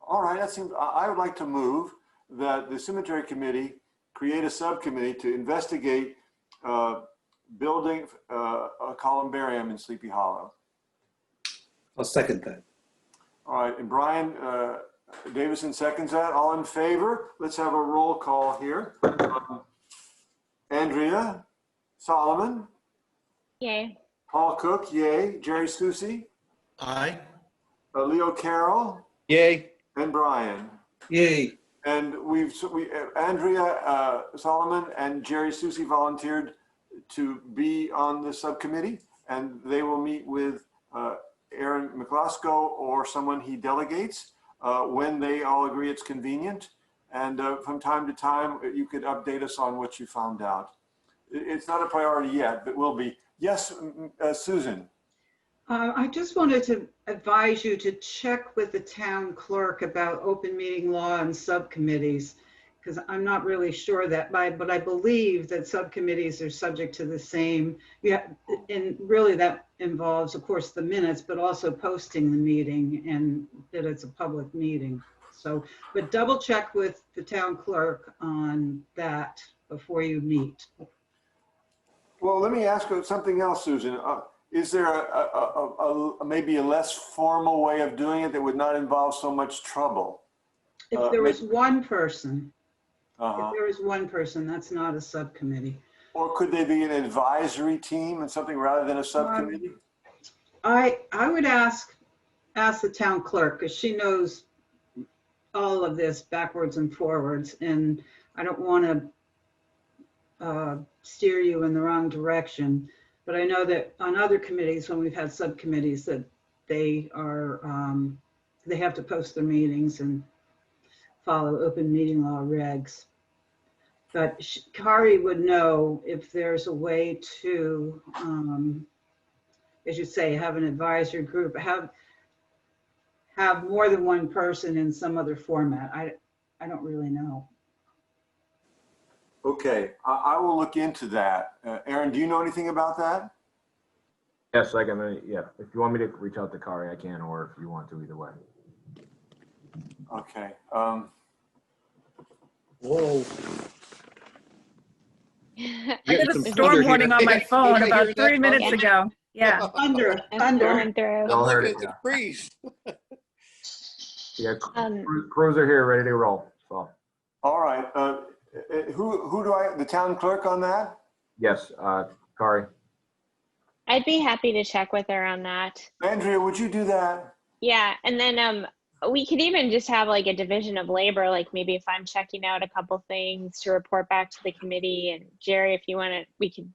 All right, that seems, I would like to move that the cemetery committee create a subcommittee to investigate building a columbarium in Sleepy Hollow. I'll second that. All right, and Brian Davison seconds that. All in favor? Let's have a roll call here. Andrea Solomon, Yay. Paul Cook, yay. Jerry Susi, Aye. Leo Carroll, Yay. and Brian. Yay. And Andrea Solomon and Jerry Susi volunteered to be on the subcommittee, and they will meet with Aaron McClasko or someone he delegates when they all agree it's convenient. And from time to time, you could update us on what you found out. It's not a priority yet, but will be. Yes, Susan. I just wanted to advise you to check with the town clerk about open meeting law and subcommittees, because I'm not really sure that, but I believe that subcommittees are subject to the same. Yeah, and really that involves, of course, the minutes, but also posting the meeting and that it's a public meeting. So, but double check with the town clerk on that before you meet. Well, let me ask you something else, Susan. Is there maybe a less formal way of doing it that would not involve so much trouble? If there was one person, Uh-huh. if there is one person, that's not a subcommittee. Or could they be an advisory team and something rather than a subcommittee? I would ask the town clerk, because she knows all of this backwards and forwards, and I don't want to steer you in the wrong direction. But I know that on other committees, when we've had subcommittees, that they are they have to post their meetings and follow open meeting law regs. But Kari would know if there's a way to, as you say, have an advisory group, have more than one person in some other format. I don't really know. Okay, I will look into that. Aaron, do you know anything about that? Yes, I can, yeah. If you want me to reach out to Kari, I can, or if you want to, either way. Okay. Whoa. I Yeah, got a some storm thunder warning here. on my phone I about hear 3 that? minutes ago. Yeah. Thunder. That's blowing through. Y'all I'm heard looking it, at the trees. Yeah, Um, crews are here, ready to roll, so. All right. Who do the town clerk on that? Yes, Kari. I'd be happy to check with her on that. Andrea, would you do that? Yeah, and then we could even just have like a division of labor, like maybe if I'm checking out a couple things to report back to the committee, and Jerry, if you want to, we could,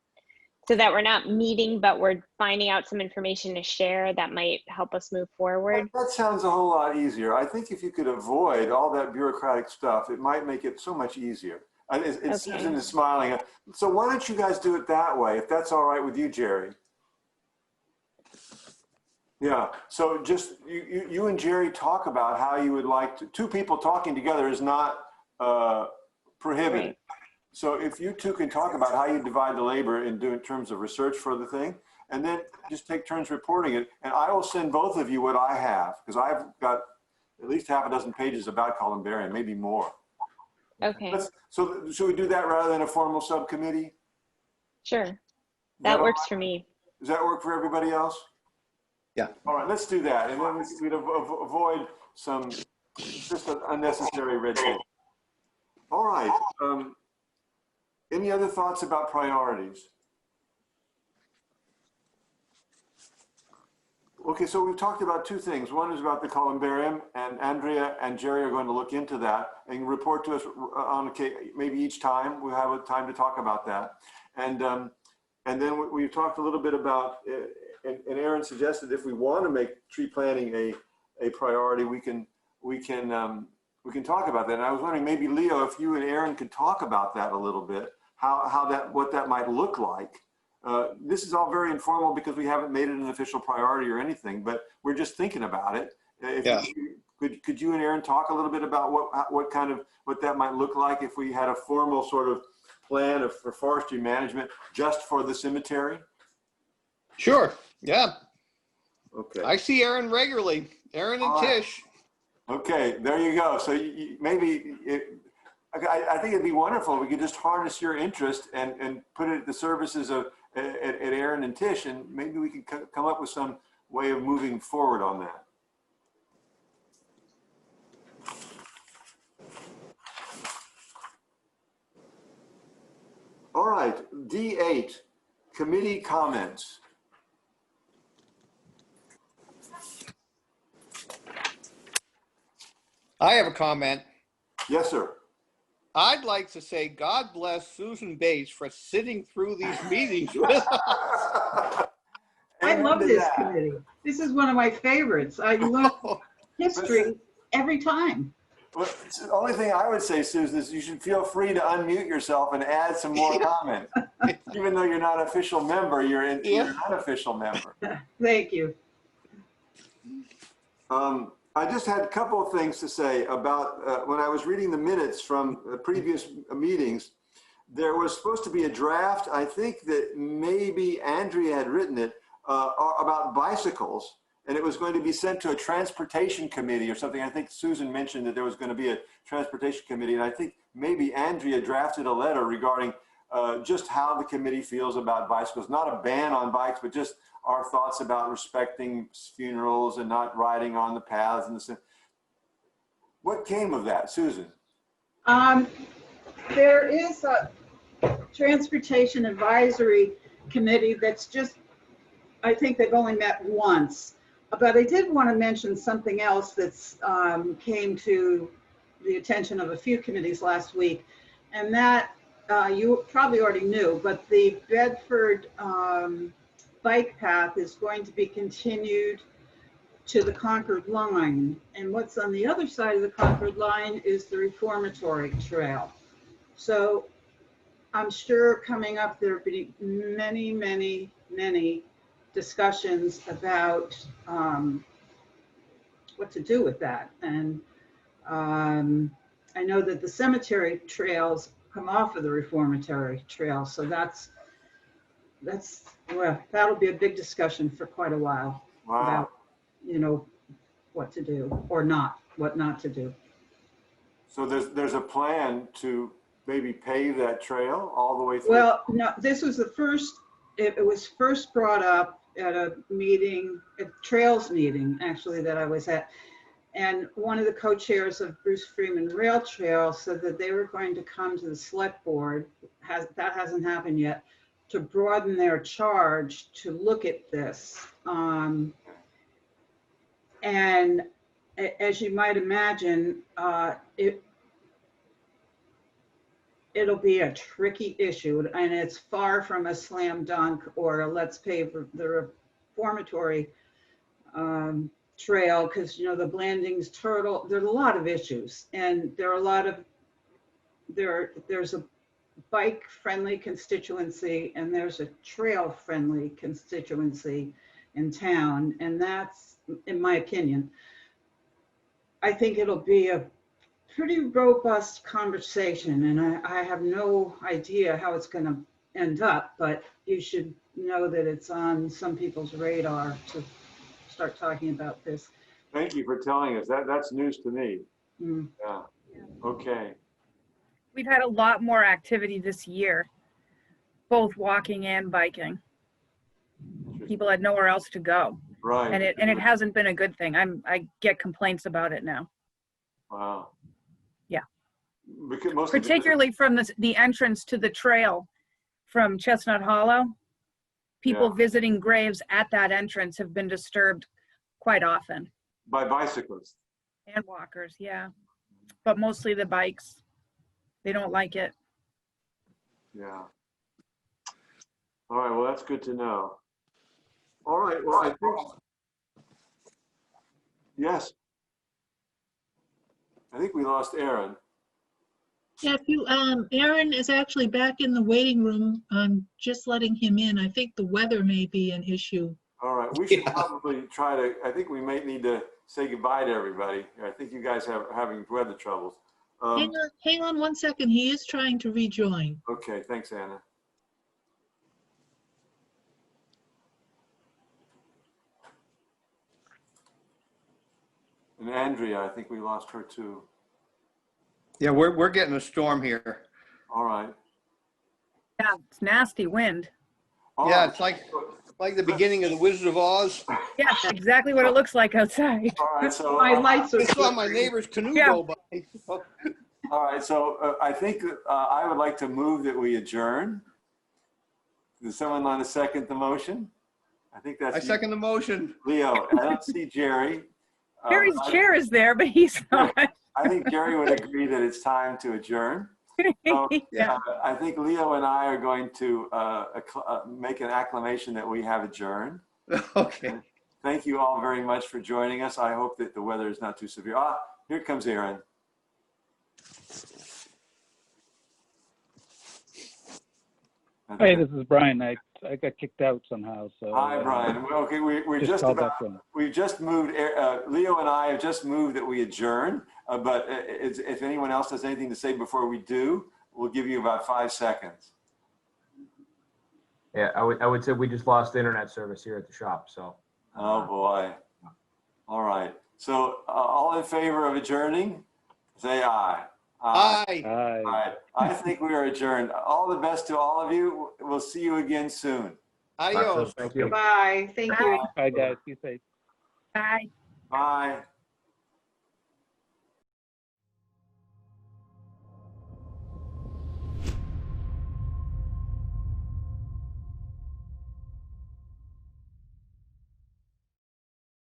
so that we're not meeting, but we're finding out some information to share that might help us move forward. That sounds a whole lot easier. I think if you could avoid all that bureaucratic stuff, it might make it so much easier. Okay. Susan is smiling. So why don't you guys do it that way, if that's all right with you, Jerry? Yeah, so just you and Jerry talk about how you would like to, two people talking together is not prohibited. Right. So if you two can talk about how you divide the labor in terms of research for the thing, and then just take turns reporting it, and I will send both of you what I have, because I've got at least half a dozen pages about columbarium, maybe more. Okay, So should we do that rather than a formal subcommittee? sure. That works for me. Does that work for everybody else? Yeah. All right, let's do that. And then we'd avoid some just unnecessary red tape. All right. Any other thoughts about priorities? Okay, so we've talked about two things. One is about the columbarium, and Andrea and Jerry are going to look into that and report to us on maybe each time. We'll have a time to talk about that. And then we've talked a little bit about, and Aaron suggested if we want to make tree planting a priority, we can talk about that. And I was wondering, maybe Leo, if you and Aaron could talk about that a little bit, what that might look like. This is all very informal because we haven't made it an official priority or anything, but we're just thinking about it. If you Could you and Aaron talk a little bit about what that might look like if we had a formal sort of plan for forestry management just for the cemetery? Sure, yeah. Okay. I see Aaron regularly, Aaron and Tish. Okay, there you go. So I think it'd be wonderful if we could just harness your interest and put it at the services of at Aaron and Tish, and maybe we can come up with some way of moving forward on that. All right, D8, committee comments. I have a comment. Yes, sir. I'd like to say God bless Susan Bates for sitting through these meetings with us. I love this committee. This is one of my favorites. I learn history every time. Well, the only thing I would say, Susan, is you should feel free to unmute yourself and add some more comments. Even though you're not an official member, you're an unofficial member. Thank you. I just had a couple of things to say about when I was reading the minutes from previous meetings. There was supposed to be a draft, I think that maybe Andrea had written it, about bicycles, and it was going to be sent to a transportation committee or something. I think Susan mentioned that there was going to be a transportation committee, and I think maybe Andrea drafted a letter regarding just how the committee feels about bicycles. Not a ban on bikes, but just our thoughts about respecting funerals and not riding on the paths. And what came of that, Susan? There is a transportation advisory committee that's just, I think they've only met once. But I did want to mention something else that's came to the attention of a few committees last week, and that you probably already knew, but the Bedford bike path is going to be continued to the Concord line. And what's on the other side of the Concord line is the Reformatory Trail. So I'm sure coming up there'll be many, many, many discussions about what to do with that. And I know that the cemetery trails come off of the Reformatory Trail, so well, that'll be a big discussion for quite a while. Wow. About, you know, what to do or what not to do. So there's a plan to maybe pave that trail all the way through? Well, no, this was the first, it was first brought up at a meeting, a trails meeting, actually, that I was at. And one of the co-chairs of Bruce Freeman Rail Trail said that they were going to come to the select board, that hasn't happened yet, to broaden their charge to look at this. And as you might imagine, it'll be a tricky issue, and it's far from a slam dunk or a let's pave the Reformatory Trail, because, you know, the Blandings Turtle, there's a lot of issues, and there are a lot of, there's a bike friendly constituency and there's a trail friendly constituency in town, and that's, in my opinion, I think it'll be a pretty robust conversation, and I have no idea how it's going to end up, but you should know that it's on some people's radar to start talking about this. Thank you for telling us. That's news to me. Mm. Yeah. Okay. We've had a lot more activity this year, both walking and biking. People had nowhere else to go. Right. And it hasn't been a good thing. I get complaints about it now. Wow. Yeah. Because Particularly from the entrance to the trail from Chestnut Hollow. People visiting graves at that entrance have been disturbed quite often. By bicyclists. And walkers, yeah. But mostly the bikes. They don't like it. Yeah. All right, well, that's good to know. All right, well, I think, yes. I think we lost Aaron. Yeah, if you, Aaron is actually back in the waiting room. I'm just letting him in. I think the weather may be an issue. All right, we should probably try to, I think we might need to say goodbye to everybody. I think you guys are having weather troubles. Hang on 1 second. He is trying to rejoin. Okay, thanks, Anna. And Andrea, I think we lost her too. Yeah, we're getting a storm here. All right. Yeah, it's nasty wind. All Yeah, right. it's like the beginning of the Wizard of Oz. Yeah, exactly what it looks like outside. All right, so My lights are I saw my flickering. neighbor's canoe Yeah. go by. all right, so I think I would like to move that we adjourn. Does someone want to second the motion? I think that's I you, second the motion. Leo. I don't see Jerry. Jerry's chair is there, but he's not. I think Jerry would agree that it's time to adjourn. So, Yeah. I think Leo and I are going to make an acclamation that we have adjourned. Okay. Thank you all very much for joining us. I hope that the weather is not too severe. Ah, here comes Aaron. Hey, this is Brian. I got kicked out somehow, so. Hi, Brian. Well, okay, we're just called about, back in. we've just moved, Leo and I have just moved that we adjourn, but if anyone else has anything to say before we do, we'll give you about 5 seconds. Yeah, I would say we just lost internet service here at the shop, so. Oh, boy. All right. So all in favor of adjourning, say aye. Aye. Hi. All right. I think we are adjourned. All the best to all of you. We'll see you again soon. Adios. Thank you. Bye, thank you. Bye, guys. Be safe. Bye. Bye.